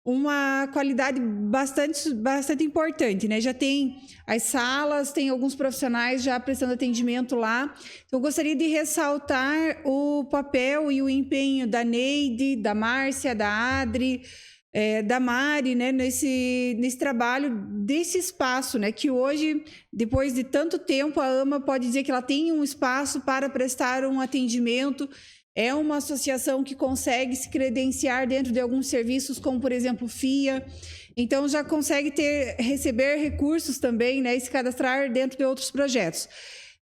uma qualidade bastante importante, né? Já tem as salas, tem alguns profissionais já prestando atendimento lá. Então, eu gostaria de ressaltar o papel e o empenho da Neide, da Márcia, da Adri, da Mari, né, nesse trabalho desse espaço, né, que hoje, depois de tanto tempo, a AMA pode dizer que ela tem um espaço para prestar um atendimento. É uma associação que consegue se credenciar dentro de alguns serviços, como, por exemplo, FIA. Então, já consegue receber recursos também, né, e se cadastrar dentro de outros projetos.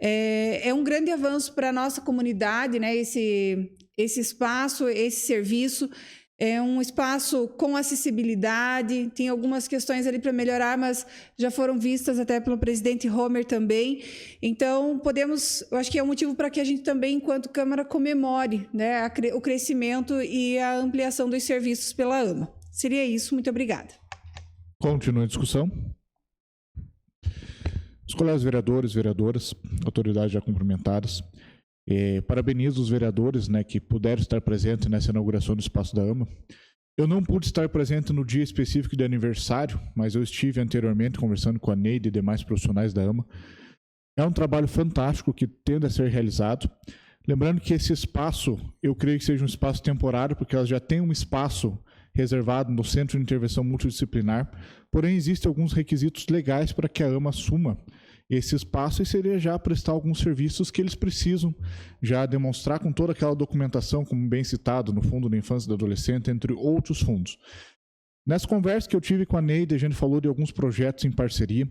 É um grande avanço para a nossa comunidade, né, esse espaço, esse serviço. É um espaço com acessibilidade, tem algumas questões ali para melhorar, mas já foram vistas até pelo presidente Homer também. Então, eu acho que é um motivo para que a gente também, enquanto Câmara, comemore, né, o crescimento e a ampliação dos serviços pela AMA. Seria isso, muito obrigada. Continua a discussão. Os colegas vereadores, vereadoras, autoridades já cumprimentadas. Parabenizo os vereadores, né, que puderam estar presentes nessa inauguração do Espaço da AMA. Eu não pude estar presente no dia específico de aniversário, mas eu estive anteriormente conversando com a Neide e demais profissionais da AMA. É um trabalho fantástico que tende a ser realizado. Lembrando que esse espaço, eu creio que seja um espaço temporário, porque elas já têm um espaço reservado no Centro de Intervenção Multidisciplinar, porém existem alguns requisitos legais para que a AMA assuma esse espaço e seria já prestar alguns serviços que eles precisam já demonstrar com toda aquela documentação, como bem citado, no Fundo da Infância e do Adolescente, entre outros fundos. Nessa conversa que eu tive com a Neide, a gente falou de alguns projetos em parceria.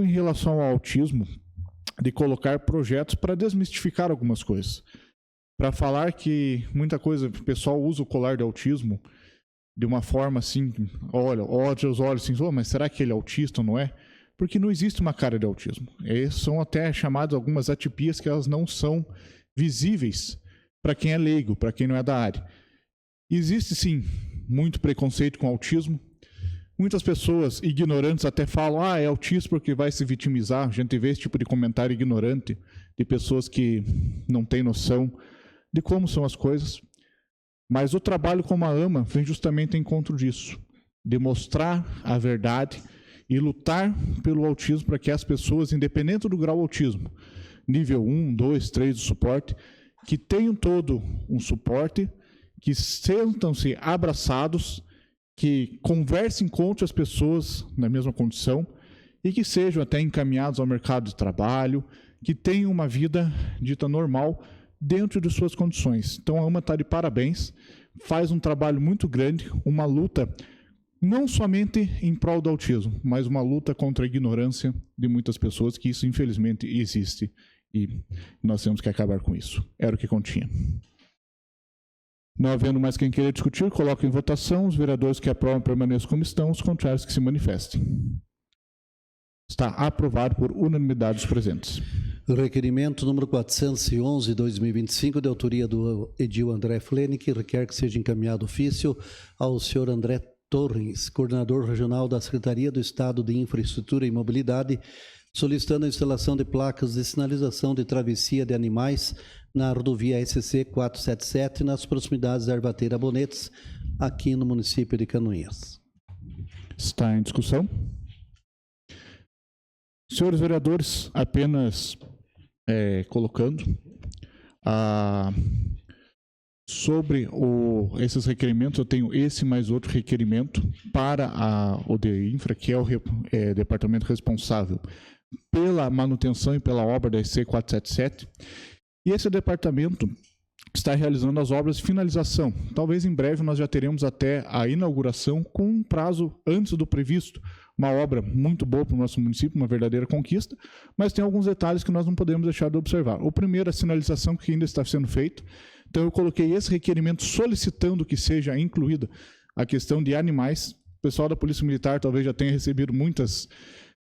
Em relação ao autismo, de colocar projetos para desmistificar algumas coisas. Para falar que muita coisa, o pessoal usa o colar de autismo de uma forma assim, olha os olhos assim, mas será que ele é autista ou não é? Porque não existe uma cara de autismo. São até chamadas algumas atipias que elas não são visíveis para quem é leigo, para quem não é da área. Existe, sim, muito preconceito com autismo. Muitas pessoas ignorantes até falam, é autista porque vai se vitimizar. A gente vê esse tipo de comentário ignorante de pessoas que não têm noção de como são as coisas. Mas o trabalho como a AMA vem justamente em encontro disso, de mostrar a verdade e lutar pelo autismo para que as pessoas, independente do grau autismo, nível 1, 2, 3 do suporte, que tenham todo um suporte, que sentam-se abraçados, que conversem com outras pessoas na mesma condição e que sejam até encaminhados ao mercado de trabalho, que tenham uma vida dita normal dentro de suas condições. Então a AMA está de parabéns, faz um trabalho muito grande, uma luta não somente em prol do autismo, mas uma luta contra a ignorância de muitas pessoas, que isso infelizmente existe e nós temos que acabar com isso. Era o que continha. Não havendo mais quem queira discutir, coloco em votação. Os vereadores que aprovam permaneçam como estão, os contrários que se manifestem. Está aprovado por unanimidade dos presentes. Requerimento número 411, 2025, de autoria do edil André Flene, que requer que seja encaminhado ofício ao senhor André Torres, coordenador regional da Secretaria do Estado de Infraestrutura e Mobilidade, solicitando a instalação de placas de sinalização de travessia de animais na rodovia SC 477, nas proximidades da Ervateira Bonetes, aqui no município de Canoinhas. Está em discussão. Senhores vereadores, apenas colocando sobre esses requerimentos, eu tenho esse mais outro requerimento para o DEINFRA, que é o departamento responsável pela manutenção e pela obra da SC 477, e esse departamento está realizando as obras de finalização. Talvez em breve nós já teremos até a inauguração com um prazo antes do previsto. Uma obra muito boa para o nosso município, uma verdadeira conquista, mas tem alguns detalhes que nós não podemos deixar de observar. O primeiro, a sinalização que ainda está sendo feita. Então eu coloquei esse requerimento solicitando que seja incluída a questão de animais. O pessoal da Polícia Militar talvez já tenha recebido muitas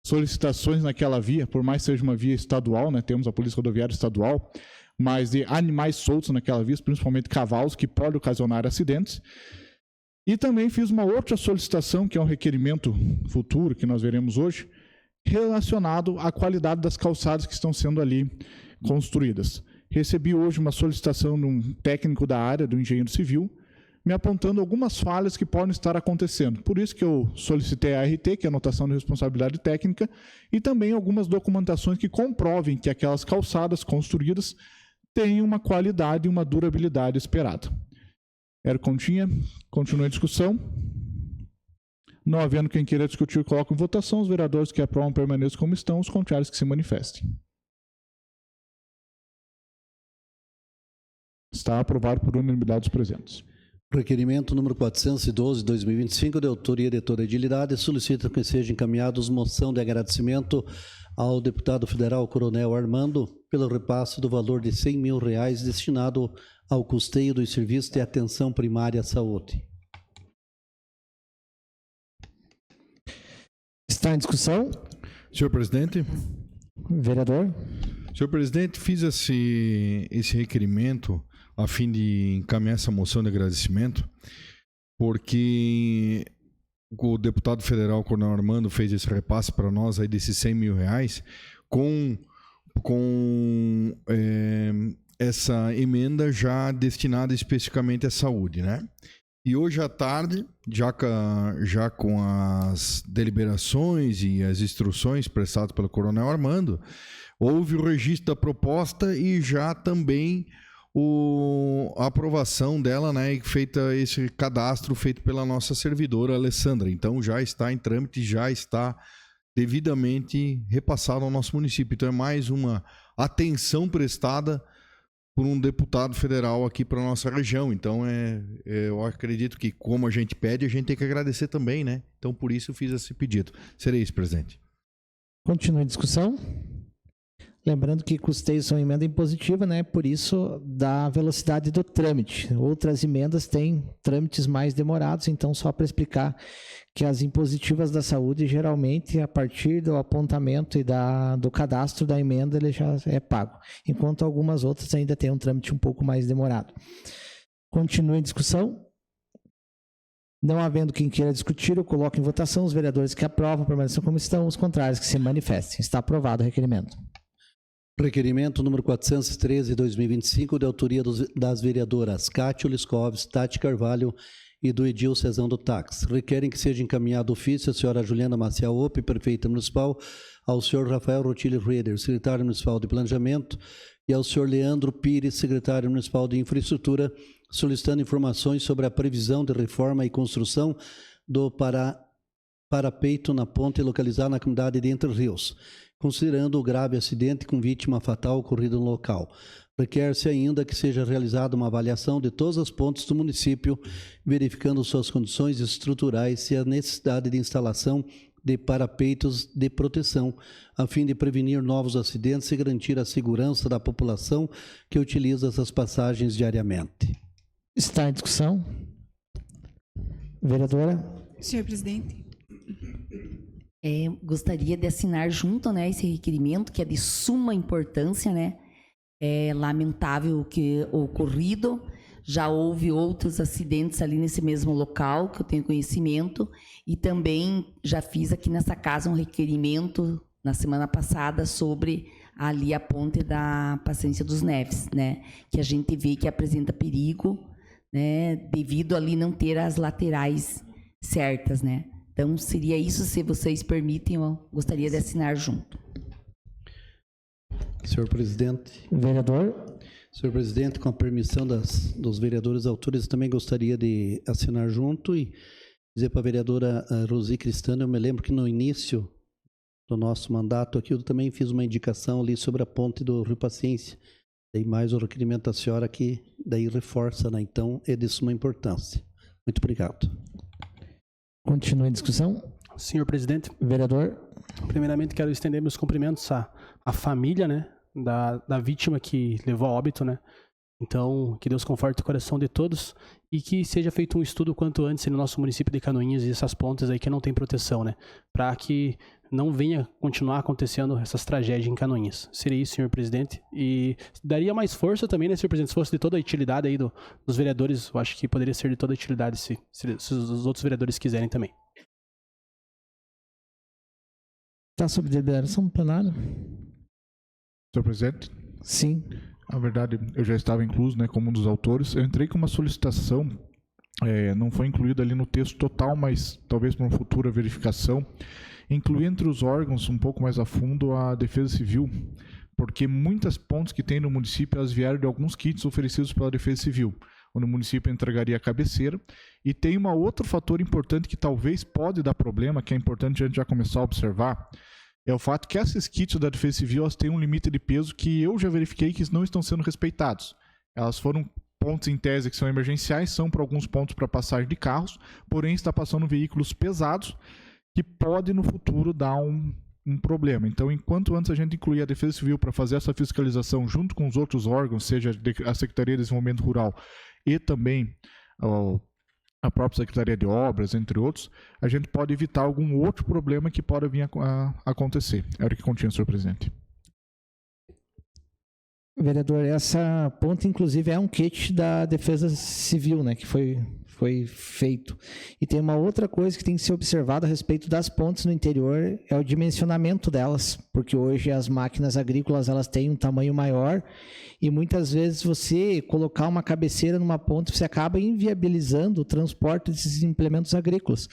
solicitações naquela via, por mais que seja uma via estadual, né? Temos a Polícia Rodoviária Estadual, mas de animais soltos naquela via, principalmente cavalos, que podem ocasionar acidentes. E também fiz uma outra solicitação, que é um requerimento futuro, que nós veremos hoje, relacionado à qualidade das calçadas que estão sendo ali construídas. Recebi hoje uma solicitação de um técnico da área, do engenheiro civil, me apontando algumas falhas que podem estar acontecendo. Por isso que eu solicitei a ART, que é a anotação de responsabilidade técnica, e também algumas documentações que comprovem que aquelas calçadas construídas têm uma qualidade e uma durabilidade esperada. Era continha, continua a discussão. Não havendo quem queira discutir, coloco em votação. Os vereadores que aprovam permaneçam como estão, os contrários que se manifestem. Está aprovado por unanimidade dos presentes. Requerimento número 412/2025, de autoria de Doutora Edilidade, solicita que seja encaminhados moção de agradecimento ao deputado federal Coronel Armando pelo repasse do valor de R$100 mil destinado ao custeio dos serviços de atenção primária à saúde. Está em discussão? Senhor presidente. Vereador. Senhor presidente, fiz esse requerimento a fim de encaminhar essa moção de agradecimento, porque o deputado federal Coronel Armando fez esse repasse para nós aí desses R$100 mil com essa emenda já destinada especificamente à saúde, né? E hoje à tarde, já com as deliberações e as instruções prestadas pelo Coronel Armando, houve o registro da proposta e já também a aprovação dela, né, feita esse cadastro feito pela nossa servidora Alessandra. Então já está em trâmite, já está devidamente repassado ao nosso município. Então é mais uma atenção prestada por um deputado federal aqui para a nossa região. Então eu acredito que, como a gente pede, a gente tem que agradecer também, né? Então por isso eu fiz esse pedido. Serei isso, presidente. Continua a discussão. Lembrando que custeios são emenda impositiva, né? Por isso, da velocidade do trâmite. Outras emendas têm trâmites mais demorados, então só para explicar que as impositivas da saúde, geralmente, a partir do apontamento e do cadastro da emenda, ele já é pago, enquanto algumas outras ainda têm um trâmite um pouco mais demorado. Continua em discussão. Não havendo quem queira discutir, eu coloco em votação. Os vereadores que aprovam permaneçam como estão, os contrários que se manifestem. Está aprovado o requerimento. Requerimento número 413/2025, de autoria das vereadoras Cátia Liscoves, Tati Carvalho e do Edil Cezão do Táxi. Requerem que seja encaminhado ofício à senhora Juliana Maciel Ope, prefeita municipal, ao senhor Rafael Rotilho Reder, secretário municipal de Planejamento, e ao senhor Leandro Pires, secretário municipal de Infraestrutura, solicitando informações sobre a previsão de reforma e construção do parapeito na ponte localizada na comunidade de Entre Rios, considerando o grave acidente com vítima fatal ocorrido no local. Requer-se ainda que seja realizada uma avaliação de todas as pontes do município, verificando suas condições estruturais e a necessidade de instalação de parapeitos de proteção, a fim de prevenir novos acidentes e garantir a segurança da população que utiliza essas passagens diariamente. Está em discussão. Vereadora. Senhor presidente. Gostaria de assinar junto, né, esse requerimento, que é de suma importância, né? É lamentável o que ocorrido. Já houve outros acidentes ali nesse mesmo local, que eu tenho conhecimento, e também já fiz aqui nessa casa um requerimento na semana passada sobre ali a ponte da Paciência dos Neves, né? Que a gente vê que apresenta perigo, né? Devido ali não ter as laterais certas, né? Então, seria isso, se vocês permitem, eu gostaria de assinar junto. Senhor presidente. Vereador. Senhor presidente, com a permissão dos vereadores autores, eu também gostaria de assinar junto e dizer para a vereadora Rosi Cristano, eu me lembro que no início do nosso mandato aqui eu também fiz uma indicação ali sobre a ponte do Rio Paciência. Daí mais o requerimento da senhora que daí reforça, né? Então é de suma importância. Muito obrigado. Continua a discussão. Senhor presidente. Vereador. Primeiramente quero estender meus cumprimentos à família, né? Da vítima que levou a óbito, né? Então, que Deus conforte o coração de todos e que seja feito um estudo quanto antes no nosso município de Canoinhas e essas pontes aí que não tem proteção, né? Para que não venha continuar acontecendo essas tragédias em Canoinhas. Seria isso, senhor presidente. E daria mais força também, né, senhor presidente? Se fosse de toda a utilidade aí dos vereadores, eu acho que poderia ser de toda a utilidade se os outros vereadores quiserem também. Está sob deliberação do plenário? Senhor presidente? Sim. Na verdade, eu já estava incluso, né, como um dos autores. Eu entrei com uma solicitação, não foi incluída ali no texto total, mas talvez para uma futura verificação, incluir entre os órgãos, um pouco mais a fundo, a Defesa Civil, porque muitas pontes que tem no município, elas vieram de alguns kits oferecidos pela Defesa Civil, onde o município entregaria a cabeceira. E tem um outro fator importante que talvez pode dar problema, que é importante a gente já começar a observar, é o fato que essas kits da Defesa Civil elas têm um limite de peso que eu já verifiquei que não estão sendo respeitados. Elas foram pontos em tese que são emergenciais, são para alguns pontos para passagem de carros, porém está passando veículos pesados que pode no futuro dar um problema. Então, enquanto antes a gente incluir a Defesa Civil para fazer essa fiscalização junto com os outros órgãos, seja a Secretaria de Desenvolvimento Rural e também a própria Secretaria de Obras, entre outros, a gente pode evitar algum outro problema que pode vir a acontecer. Era o que continha, senhor presidente. Vereador, essa ponte, inclusive, é um kit da Defesa Civil, né, que foi feito. E tem uma outra coisa que tem que ser observada a respeito das pontes no interior, é o dimensionamento delas, porque hoje as máquinas agrícolas elas têm um tamanho maior e muitas vezes você colocar uma cabeceira numa ponte, você acaba inviabilizando o transporte desses implementos agrícolas.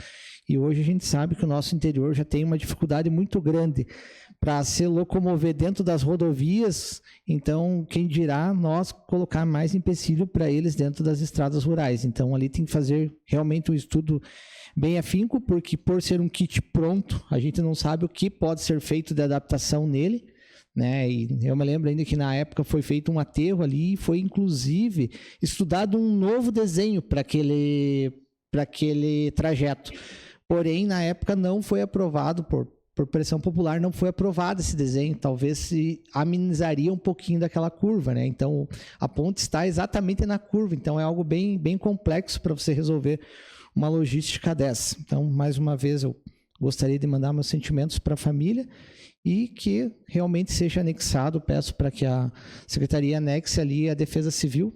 E hoje a gente sabe que o nosso interior já tem uma dificuldade muito grande para se locomover dentro das rodovias, então quem dirá nós colocar mais empecilho para eles dentro das estradas rurais. Então ali tem que fazer realmente um estudo bem afinco, porque por ser um kit pronto, a gente não sabe o que pode ser feito de adaptação nele, né? E eu me lembro ainda que na época foi feito um aterro ali e foi inclusive estudado um novo desenho para aquele trajeto. Porém, na época não foi aprovado por pressão popular, não foi aprovado esse desenho, talvez se amenizaria um pouquinho daquela curva, né? Então, a ponte está exatamente na curva, então é algo bem, bem complexo para você resolver uma logística dessa. Então, mais uma vez, eu gostaria de mandar meus sentimentos para a família e que realmente seja anexado, peço para que a Secretaria anexe ali a Defesa Civil,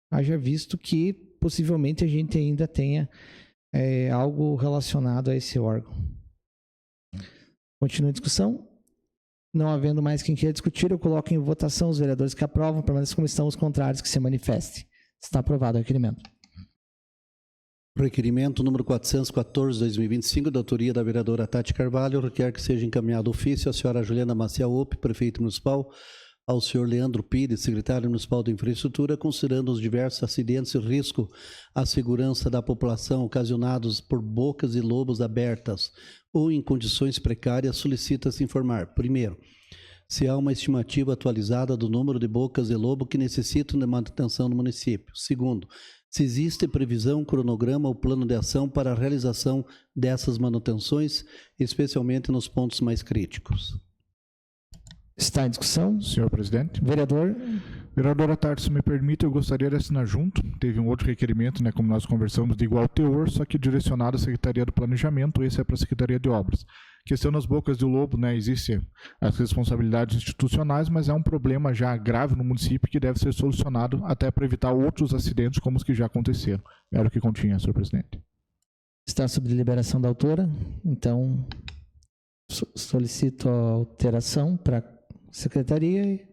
haja visto que possivelmente a gente ainda tenha algo relacionado a esse órgão. Continua a discussão. Não havendo mais quem queira discutir, eu coloco em votação os vereadores que aprovam, permaneçam como estão, os contrários que se manifestem. Está aprovado o requerimento. Requerimento número 414/2025, da autoria da vereadora Tati Carvalho, requer que seja encaminhado ofício à senhora Juliana Maciel Ope, prefeito municipal, ao senhor Leandro Pires, secretário municipal de infraestrutura, considerando os diversos acidentes e risco à segurança da população ocasionados por bocas e lobos abertas ou em condições precárias, solicita-se informar, primeiro, se há uma estimativa atualizada do número de bocas de lobo que necessitam de manutenção no município. Segundo, se existe previsão, cronograma ou plano de ação para a realização dessas manutenções, especialmente nos pontos mais críticos. Está em discussão? Senhor presidente. Vereador. Vereadora Tarde, se me permite, eu gostaria de assinar junto. Teve um outro requerimento, né, como nós conversamos, de igual teor, só que direcionado à Secretaria do Planejamento, esse é para a Secretaria de Obras. Questão das bocas do lobo, né, existem as responsabilidades institucionais, mas é um problema já grave no município que deve ser solucionado até para evitar outros acidentes como os que já aconteceram. Era o que continha, senhor presidente. Está sob deliberação da autora, então Solicito a alteração para a secretaria.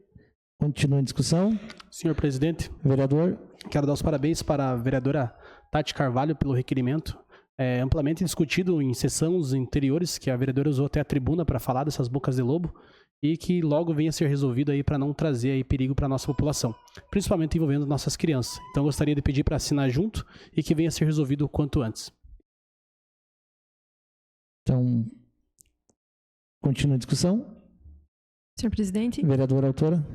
Continua em discussão. Senhor presidente, vereador, quero dar os parabéns para a vereadora Tati Carvalho pelo requerimento. É amplamente discutido em sessões anteriores, que a vereadora usou até a tribuna para falar dessas bocas de lobo, e que logo venha a ser resolvido aí para não trazer aí perigo para a nossa população, principalmente envolvendo nossas crianças. Então gostaria de pedir para assinar junto e que venha a ser resolvido o quanto antes. Então, continua a discussão. Senhor presidente, Vereadora autora.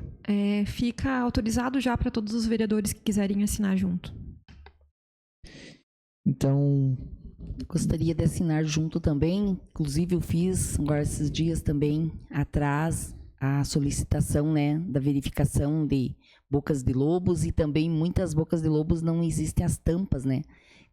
Fica autorizado já para todos os vereadores que quiserem assinar junto. Então, gostaria de assinar junto também. Inclusive, eu fiz agora esses dias também atrás a solicitação, né, da verificação de bocas de lobos, e também muitas bocas de lobos não existem as tampas, né?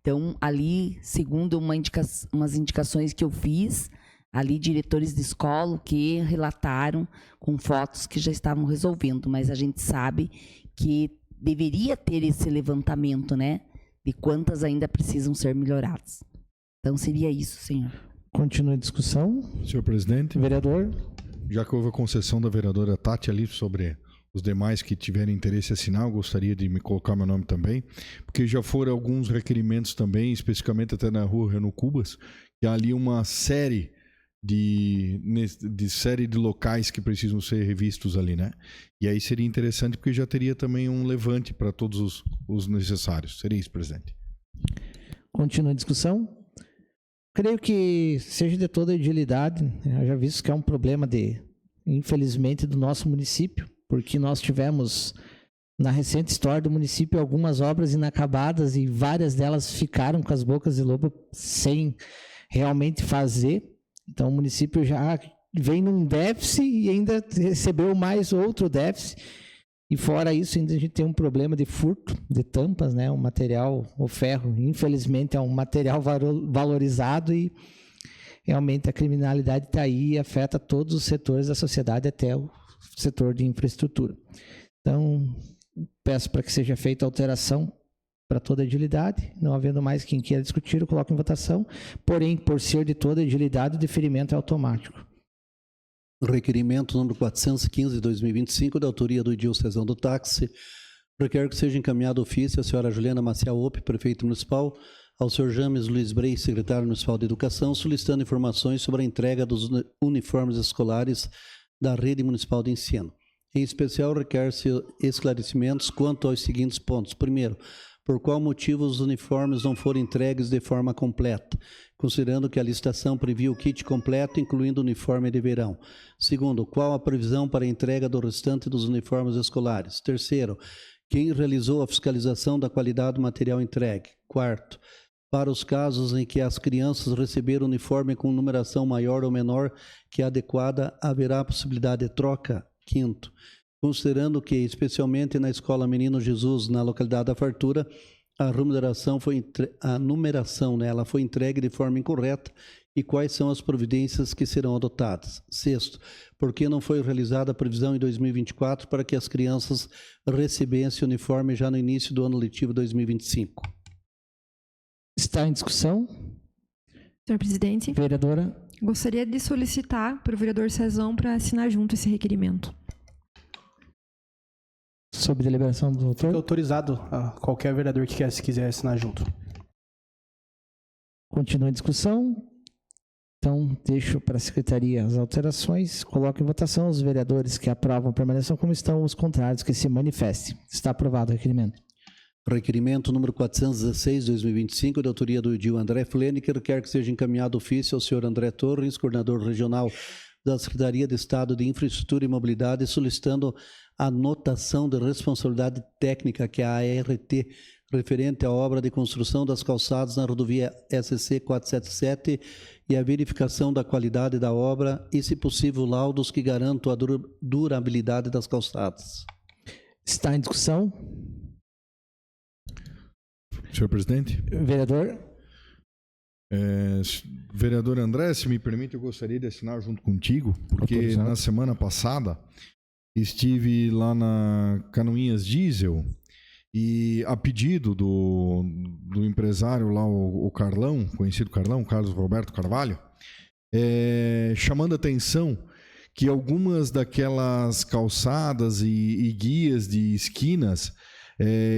Então, ali, segundo umas indicações que eu fiz, ali diretores de escola que relataram com fotos que já estavam resolvendo, mas a gente sabe que deveria ter esse levantamento, né, de quantas ainda precisam ser melhoradas. Então seria isso, senhor. Continua a discussão. Senhor presidente. Vereador. Já que houve a concessão da vereadora Tati ali sobre os demais que tiverem interesse em assinar, eu gostaria de me colocar meu nome também, porque já foram alguns requerimentos também, especificamente até na rua Renault Cubas, que há ali uma série de locais que precisam ser revistos ali, né? E aí seria interessante porque já teria também um levante para todos os necessários. Seria isso, presidente. Continua a discussão. Creio que seja de toda a agilidade. Eu já visto que é um problema infelizmente, do nosso município, porque nós tivemos na recente história do município algumas obras inacabadas e várias delas ficaram com as bocas de lobo sem realmente fazer. Então, o município já vem num déficit e ainda recebeu mais outro déficit. E fora isso, ainda a gente tem um problema de furto de tampas, né? O material, o ferro, infelizmente, é um material valorizado e realmente a criminalidade está aí e afeta todos os setores da sociedade, até o setor de infraestrutura. Então, peço para que seja feita a alteração para toda a agilidade, não havendo mais quem queira discutir, eu coloco em votação. Porém, por ser de toda a agilidade, o deferimento é automático. Requerimento número 415 de 2025, da autoria do Edil Cezão do Táxi. Requer que seja encaminhado ofício à senhora Juliana Maciel Ope, prefeito municipal, ao senhor James Luiz Brei, secretário municipal de Educação, solicitando informações sobre a entrega dos uniformes escolares da rede municipal de ensino. Em especial, requer-se esclarecimentos quanto aos seguintes pontos. Primeiro, por qual motivo os uniformes não foram entregues de forma completa, considerando que a licitação previa o kit completo, incluindo o uniforme de verão. Segundo, qual a previsão para a entrega do restante dos uniformes escolares? Terceiro, quem realizou a fiscalização da qualidade do material entregue? Quarto, para os casos em que as crianças receberam uniforme com numeração maior ou menor que a adequada, haverá a possibilidade de troca? Quinto, considerando que, especialmente na Escola Menino Jesus, na localidade da Fartura, a numeração ela foi entregue de forma incorreta, e quais são as providências que serão adotadas. Sexto, por que não foi realizada a previsão em 2024 para que as crianças recebessem o uniforme já no início do ano letivo 2025? Está em discussão. Senhor presidente. Vereadora. Gostaria de solicitar para o vereador Cezão para assinar junto esse requerimento. Sob deliberação do doutor. Fica autorizado a qualquer vereador que quiser assinar junto. Continua a discussão. Então, deixo para a secretaria as alterações. Coloco em votação os vereadores que aprovam permaneçam como estão, os contrários que se manifestem. Está aprovado o requerimento. Requerimento número 416, 2025, da autoria do Edil André Flene, que requer que seja encaminhado ofício ao senhor André Torres, coordenador regional da Secretaria de Estado de Infraestrutura e Mobilidade, solicitando a notação de responsabilidade técnica, que é a ART, referente à obra de construção das calçadas na rodovia SC 477 e a verificação da qualidade da obra e, se possível, laudos que garantam a durabilidade das calçadas. Está em discussão. Senhor presidente. Vereador. Vereador André, se me permite, eu gostaria de assinar junto contigo, porque autorizado. Na semana passada estive lá na Canoinhas Diesel e, a pedido do empresário lá, o Carlão, conhecido Carlão, Carlos Roberto Carvalho, chamando a atenção que algumas daquelas calçadas e guias de esquinas,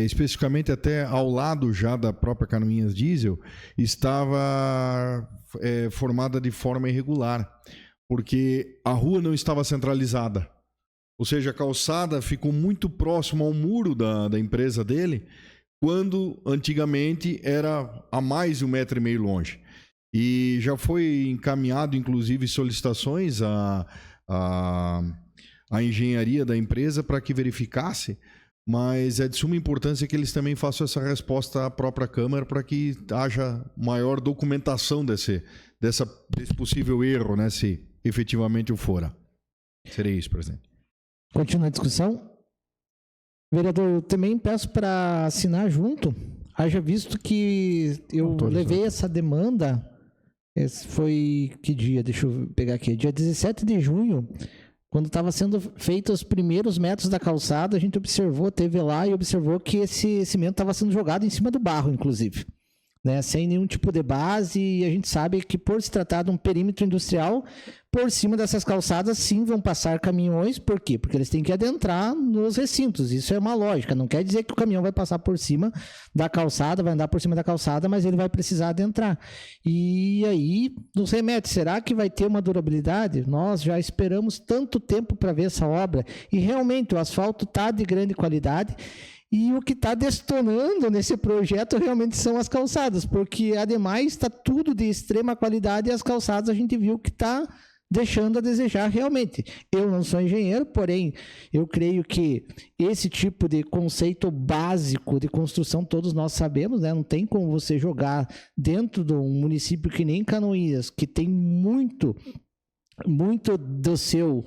especificamente até ao lado já da própria Canoinhas Diesel, estava formada de forma irregular, porque a rua não estava centralizada. Ou seja, a calçada ficou muito próxima ao muro da empresa dele, quando antigamente era a mais de 1,5 metro longe. E já foi encaminhado, inclusive, solicitações à engenharia da empresa para que verificasse, mas é de suma importância que eles também façam essa resposta à própria Câmara para que haja maior documentação desse possível erro, né, se efetivamente o fora. Seria isso, presidente. Continua a discussão. Vereador, eu também peço para assinar junto, haja visto que eu levei essa demanda, foi que dia? Deixa eu pegar aqui, dia 17 de junho, quando estava sendo feitos os primeiros metros da calçada, a gente observou, teve lá e observou que esse cimento estava sendo jogado em cima do barro, inclusive, né, sem nenhum tipo de base, e a gente sabe que por se tratar de um perímetro industrial, por cima dessas calçadas sim vão passar caminhões. Por quê? Porque eles têm que adentrar nos recintos, isso é uma lógica, não quer dizer que o caminhão vai passar por cima da calçada, vai andar por cima da calçada, mas ele vai precisar adentrar. E aí, nos remete, será que vai ter uma durabilidade? Nós já esperamos tanto tempo para ver essa obra, e realmente o asfalto está de grande qualidade. E o que está destonando nesse projeto realmente são as calçadas, porque ademais está tudo de extrema qualidade e as calçadas a gente viu que está deixando a desejar realmente. Eu não sou engenheiro, porém eu creio que esse tipo de conceito básico de construção todos nós sabemos, né? Não tem como você jogar dentro de um município que nem Canoinhas, que tem muito do seu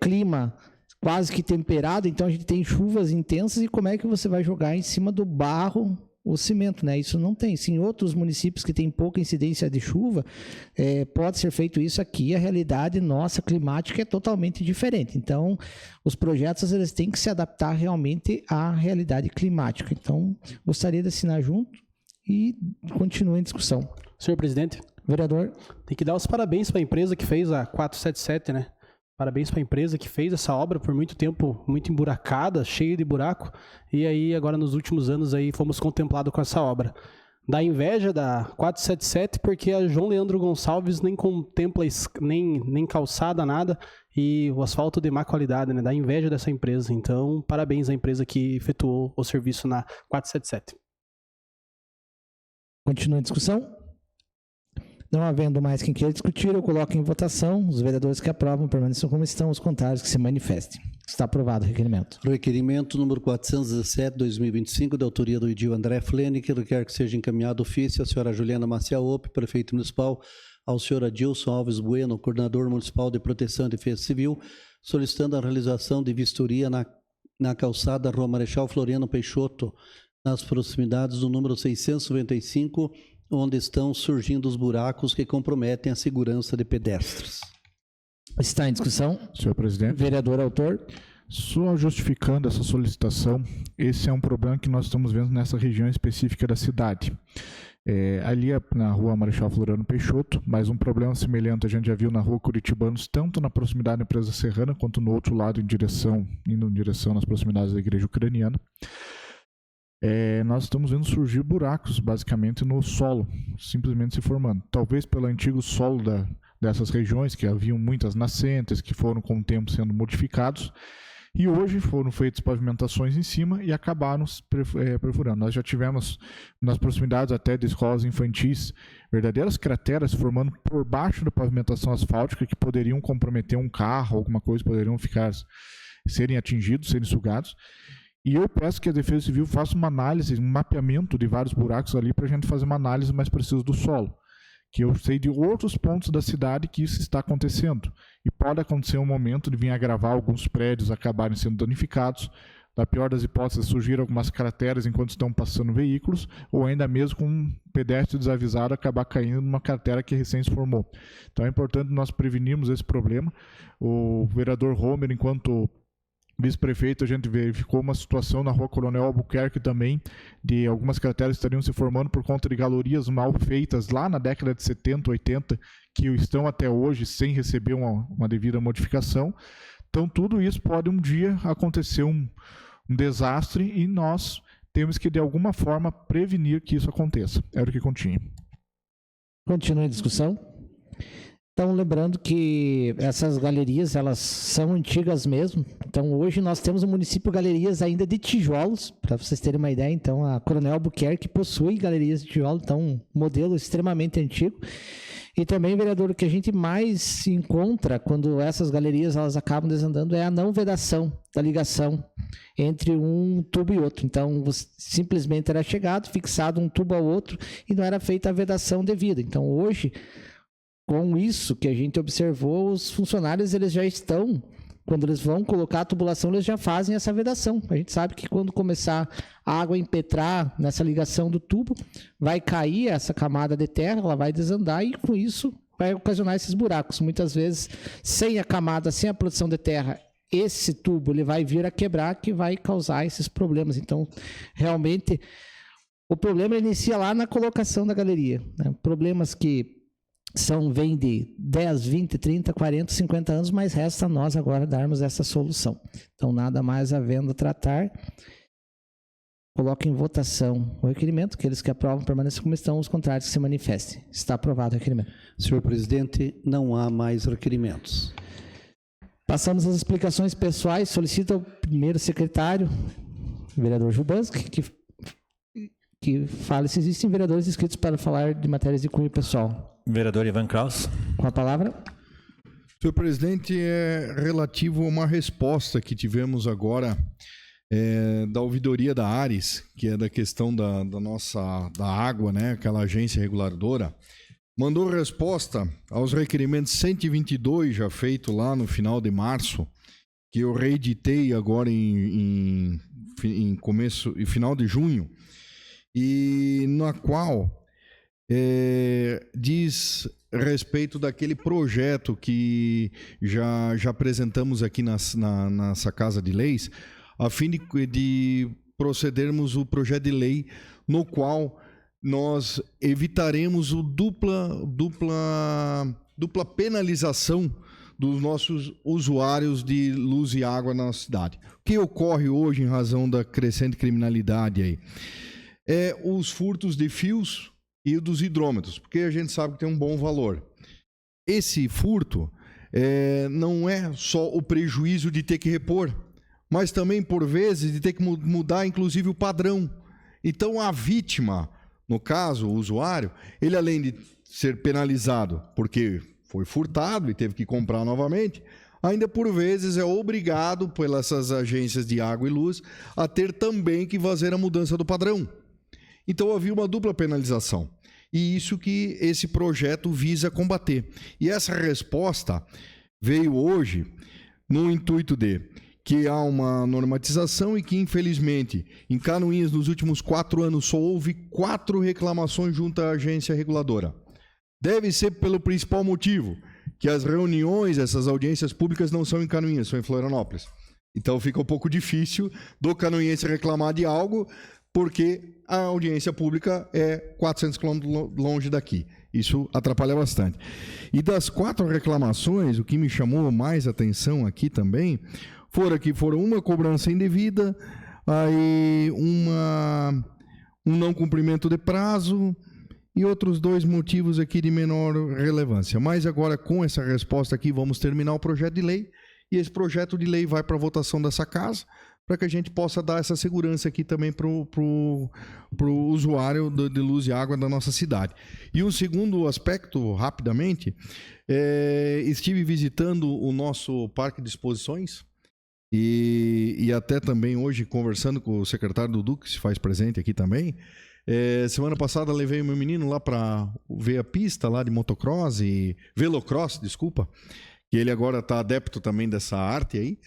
clima quase que temperado, então a gente tem chuvas intensas, e como é que você vai jogar em cima do barro o cimento, né? Isso não tem. Se em outros municípios que tem pouca incidência de chuva, pode ser feito isso. Aqui a realidade nossa climática é totalmente diferente. Então, os projetos eles têm que se adaptar realmente à realidade climática. Então, gostaria de assinar junto e continua em discussão. Senhor presidente. Vereador. Tem que dar os parabéns para a empresa que fez a 477, né? Parabéns para a empresa que fez essa obra por muito tempo, muito emburacada, cheia de buraco, e aí agora nos últimos anos aí fomos contemplados com essa obra. Dá inveja da 477 porque a João Leandro Gonçalves nem contempla nem calçada, nada, e o asfalto de má qualidade, né? Dá inveja dessa empresa. Então, parabéns à empresa que efetuou o serviço na 477. Continua a discussão? Não havendo mais quem queira discutir, eu coloco em votação. Os vereadores que aprovam permaneçam como estão, os contrários que se manifestem. Está aprovado o requerimento. Requerimento número 417/2025, da autoria do Edil André Flene, que requer que seja encaminhado ofício à senhora Juliana Maciaope, prefeito municipal, ao senhor Adilson Alves Bueno, coordenador municipal de Proteção e Defesa Civil, solicitando a realização de vistoria na calçada Rua Marechal Floriano Peixoto, nas proximidades do número 695, onde estão surgindo os buracos que comprometem a segurança de pedestres. Está em discussão. Senhor presidente. Vereador autor. Só justificando essa solicitação, esse é um problema que nós estamos vendo nessa região específica da cidade. Ali na rua Marechal Floriano Peixoto, mas um problema semelhante a gente já viu na rua Curitibanos, tanto na proximidade da empresa Serrana, quanto no outro lado, indo em direção nas proximidades da igreja ucraniana. Nós estamos vendo surgir buracos, basicamente, no solo, simplesmente se formando. Talvez pelo antigo solo dessas regiões, que haviam muitas nascentes, que foram com o tempo sendo modificados, e hoje foram feitas pavimentações em cima e acabaram perfurando. Nós já tivemos, nas proximidades até de escolas infantis, verdadeiras crateras formando por baixo da pavimentação asfáltica, que poderiam comprometer um carro, alguma coisa, poderiam serem atingidos, serem sugados. E eu peço que a Defesa Civil faça uma análise, um mapeamento de vários buracos ali para a gente fazer uma análise mais precisa do solo. Que eu sei de outros pontos da cidade que isso está acontecendo. E pode acontecer um momento de vir agravar alguns prédios acabarem sendo danificados. Na pior das hipóteses, surgir algumas crateras enquanto estão passando veículos, ou ainda mesmo com um pedestre desavisado acabar caindo numa cratera que recém se formou. Então é importante nós prevenirmos esse problema. O vereador Homer, enquanto vice-prefeito, a gente verificou uma situação na rua Coronel Albuquerque também, de algumas crateras que estariam se formando por conta de galerias mal feitas lá na década de 70, 80, que estão até hoje sem receber uma devida modificação. Então, tudo isso pode um dia acontecer um desastre e nós temos que, de alguma forma, prevenir que isso aconteça. Era o que continha. Continua a discussão. Então, lembrando que essas galerias, elas são antigas mesmo. Então, hoje nós temos no município galerias ainda de tijolos, para vocês terem uma ideia. Então, a Coronel Albuquerque possui galerias de tijolo, então, um modelo extremamente antigo. E também, vereador, o que a gente mais se encontra quando essas galerias elas acabam desandando é a não vedação da ligação entre um tubo e outro. Então, simplesmente era chegado, fixado um tubo ao outro e não era feita a vedação devida. Então, hoje, com isso que a gente observou, os funcionários eles já estão, quando eles vão colocar a tubulação, eles já fazem essa vedação. A gente sabe que quando começar a água a impetrar nessa ligação do tubo, vai cair essa camada de terra, ela vai desandar e com isso vai ocasionar esses buracos. Muitas vezes, sem a camada, sem a produção de terra, esse tubo ele vai vir a quebrar, que vai causar esses problemas. Então, realmente, o problema inicia lá na colocação da galeria, né? Problemas que vêm de 10, 20, 30, 40, 50 anos, mas resta a nós agora darmos essa solução. Então, nada mais havendo a tratar, coloque em votação o requerimento, aqueles que aprovam permaneçam como estão, os contrários que se manifestem. Está aprovado o requerimento. Senhor presidente, não há mais requerimentos. Passamos às explicações pessoais. Solicito ao primeiro secretário, vereador Jubanski, que fale se existem vereadores inscritos para falar de matérias de cunho pessoal. Vereador Ivan Kraus. Com a palavra. Senhor presidente, é relativo a uma resposta que tivemos agora da ouvidoria da Ares, que é da questão da água, né? Aquela agência reguladora, mandou resposta aos requerimentos 122 já feito lá no final de março, que eu reeditei agora em final de junho, e na qual diz respeito daquele projeto que já apresentamos aqui nessa Casa de Leis, a fim de procedermos o projeto de lei no qual nós evitaremos o dupla penalização dos nossos usuários de luz e água na cidade. O que ocorre hoje em razão da crescente criminalidade aí? Os furtos de fios e dos hidrômetros, porque a gente sabe que tem um bom valor. Esse furto não é só o prejuízo de ter que repor, mas também, por vezes, de ter que mudar, inclusive, o padrão. Então, a vítima, no caso, o usuário, ele além de ser penalizado porque foi furtado e teve que comprar novamente, ainda por vezes é obrigado pelas agências de água e luz a ter também que fazer a mudança do padrão. Então havia uma dupla penalização. E isso que esse projeto visa combater. E essa resposta veio hoje no intuito de que há uma normatização e que, infelizmente, em Canoinhas, nos últimos 4 anos, só houve 4 reclamações junto à agência reguladora. Deve ser pelo principal motivo, que as reuniões, essas audiências públicas não são em Canoinhas, são em Florianópolis. Então fica um pouco difícil do canoinhense reclamar de algo, porque a audiência pública é 400 quilômetros longe daqui. Isso atrapalha bastante. E das 4 reclamações, o que me chamou mais atenção aqui também, foram uma cobrança indevida, aí um não cumprimento de prazo e outros 2 motivos aqui de menor relevância. Mas agora, com essa resposta aqui, vamos terminar o projeto de lei e esse projeto de lei vai para a votação dessa casa, para que a gente possa dar essa segurança aqui também para o usuário de luz e água da nossa cidade. E um segundo aspecto, rapidamente, estive visitando o nosso parque de exposições e até também hoje conversando com o secretário Dudu, que se faz presente aqui também. Semana passada levei o meu menino lá para ver a pista lá de motocross e velocross, desculpa, que ele agora está adepto também dessa arte aí.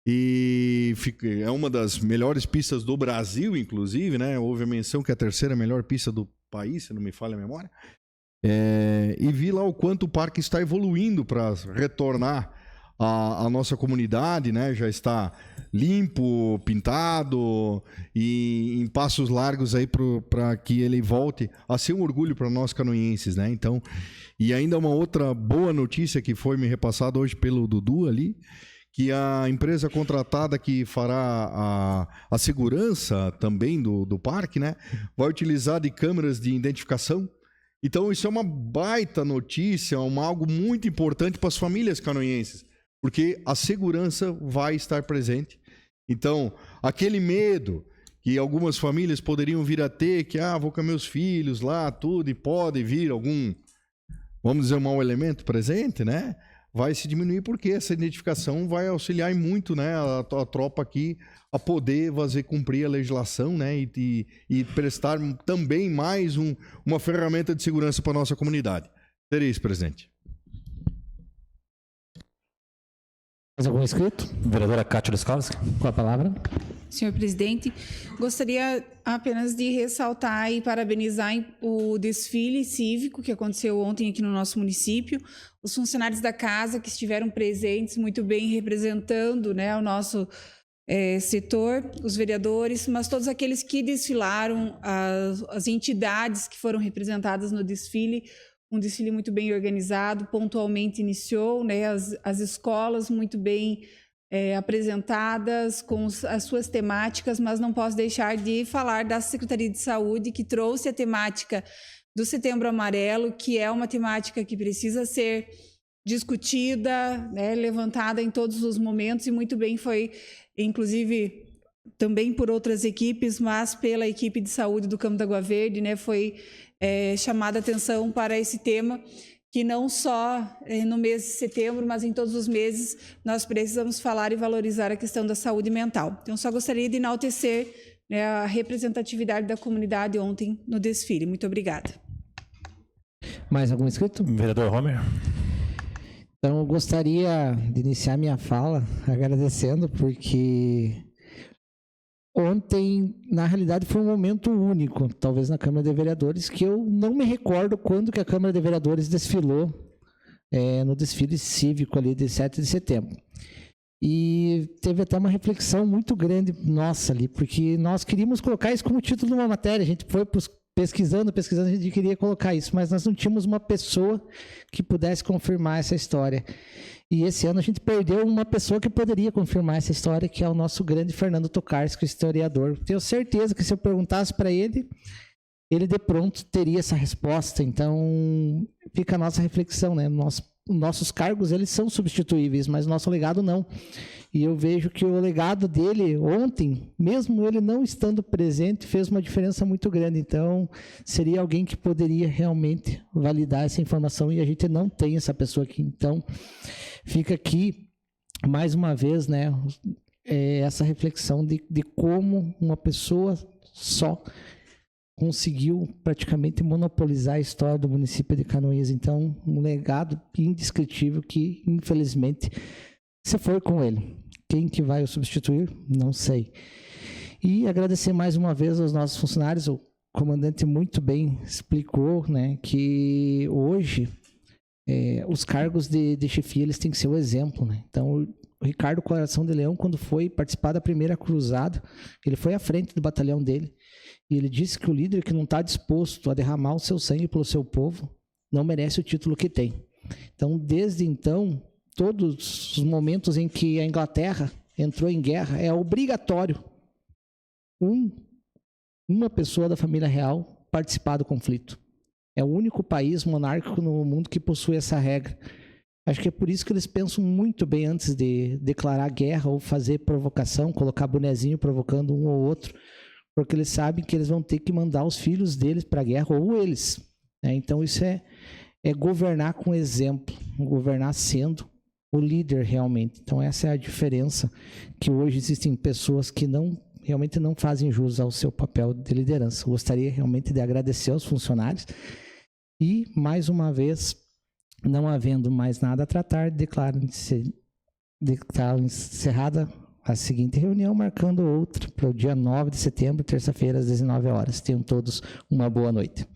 E é uma das melhores pistas do Brasil, inclusive, né? Houve a menção que é a 3ª melhor pista do país, se não me falha a memória. E vi lá o quanto o parque está evoluindo para retornar a nossa comunidade, né, já está limpo, pintado e em passos largos aí para que ele volte a ser um orgulho para nós canoenses, né? Então, e ainda uma outra boa notícia que foi me repassada hoje pelo Dudu ali, que a empresa contratada que fará a segurança também do parque, né, vai utilizar de câmeras de identificação. Então isso é uma baita notícia, algo muito importante para as famílias canoenses, porque a segurança vai estar presente. Então, aquele medo que algumas famílias poderiam vir a ter, que vou com meus filhos lá, tudo, e pode vir algum, vamos dizer, um mau elemento presente, né? Vai se diminuir, porque essa identificação vai auxiliar muito, né, a tropa aqui a poder fazer cumprir a legislação, né, e prestar também mais uma ferramenta de segurança para a nossa comunidade. Seria isso, presidente. Mais algum inscrito? Vereadora Kátia Luskowski. Com a palavra. Senhor presidente, gostaria apenas de ressaltar e parabenizar o desfile cívico que aconteceu ontem aqui no nosso município, os funcionários da casa que estiveram presentes, muito bem representando, né, o nosso setor, os vereadores, mas todos aqueles que desfilaram, as entidades que foram representadas no desfile. Um desfile muito bem organizado, pontualmente iniciou, né, as escolas muito bem apresentadas, com as suas temáticas, mas não posso deixar de falar da Secretaria de Saúde, que trouxe a temática do Setembro Amarelo, que é uma temática que precisa ser discutida, né, levantada em todos os momentos, e muito bem foi, inclusive, também por outras equipes, mas pela equipe de saúde do Campo da Água Verde, né, foi chamada a atenção para esse tema, que não só no mês de setembro, mas em todos os meses, nós precisamos falar e valorizar a questão da saúde mental. Então, só gostaria de enaltecer, né, a representatividade da comunidade ontem no desfile. Muito obrigada. Mais algum inscrito? Vereador Homer. Então, eu gostaria de iniciar minha fala agradecendo, porque ontem, na realidade, foi um momento único, talvez na Câmara de Vereadores, que eu não me recordo quando que a Câmara de Vereadores desfilou no desfile cívico ali de 7 de setembro. E teve até uma reflexão muito grande nossa ali, porque nós queríamos colocar isso como título de uma matéria, a gente foi pesquisando, a gente queria colocar isso, mas nós não tínhamos uma pessoa que pudesse confirmar essa história. E esse ano a gente perdeu uma pessoa que poderia confirmar essa história, que é o nosso grande Fernando Tokarski, historiador. Tenho certeza que se eu perguntasse para ele, ele de pronto teria essa resposta. Então, fica a nossa reflexão, né? Nossos cargos, eles são substituíveis, mas nosso legado não. E eu vejo que o legado dele ontem, mesmo ele não estando presente, fez uma diferença muito grande. Então, seria alguém que poderia realmente validar essa informação, e a gente não tem essa pessoa aqui. Então, fica aqui, mais uma vez, né, essa reflexão de como uma pessoa só conseguiu praticamente monopolizar a história do município de Canoinhas. Então, um legado indescritível que, infelizmente, você foi com ele. Quem que vai o substituir? Não sei. E agradecer mais uma vez aos nossos funcionários. O comandante muito bem explicou, né, que hoje os cargos de chefia, eles têm que ser o exemplo, né? Então, o Ricardo Coração de Leão, quando foi participar da primeira cruzada, ele foi à frente do batalhão dele, e ele disse que o líder que não está disposto a derramar o seu sangue pelo seu povo não merece o título que tem. Então, desde então, todos os momentos em que a Inglaterra entrou em guerra, é obrigatório uma pessoa da família real participar do conflito. É o único país monárquico no mundo que possui essa regra. Acho que é por isso que eles pensam muito bem antes de declarar guerra ou fazer provocação, colocar bonezinho provocando um ou outro, porque eles sabem que eles vão ter que mandar os filhos deles para a guerra, ou eles, né? Então isso é governar com exemplo, governar sendo o líder realmente. Então essa é a diferença, que hoje existem pessoas que realmente não fazem jus ao seu papel de liderança. Gostaria realmente de agradecer aos funcionários e, mais uma vez, não havendo mais nada a tratar, declaro encerrada a seguinte reunião, marcando outra para o dia 9 de setembro, terça-feira, às 19 horas. Tenham todos uma boa noite.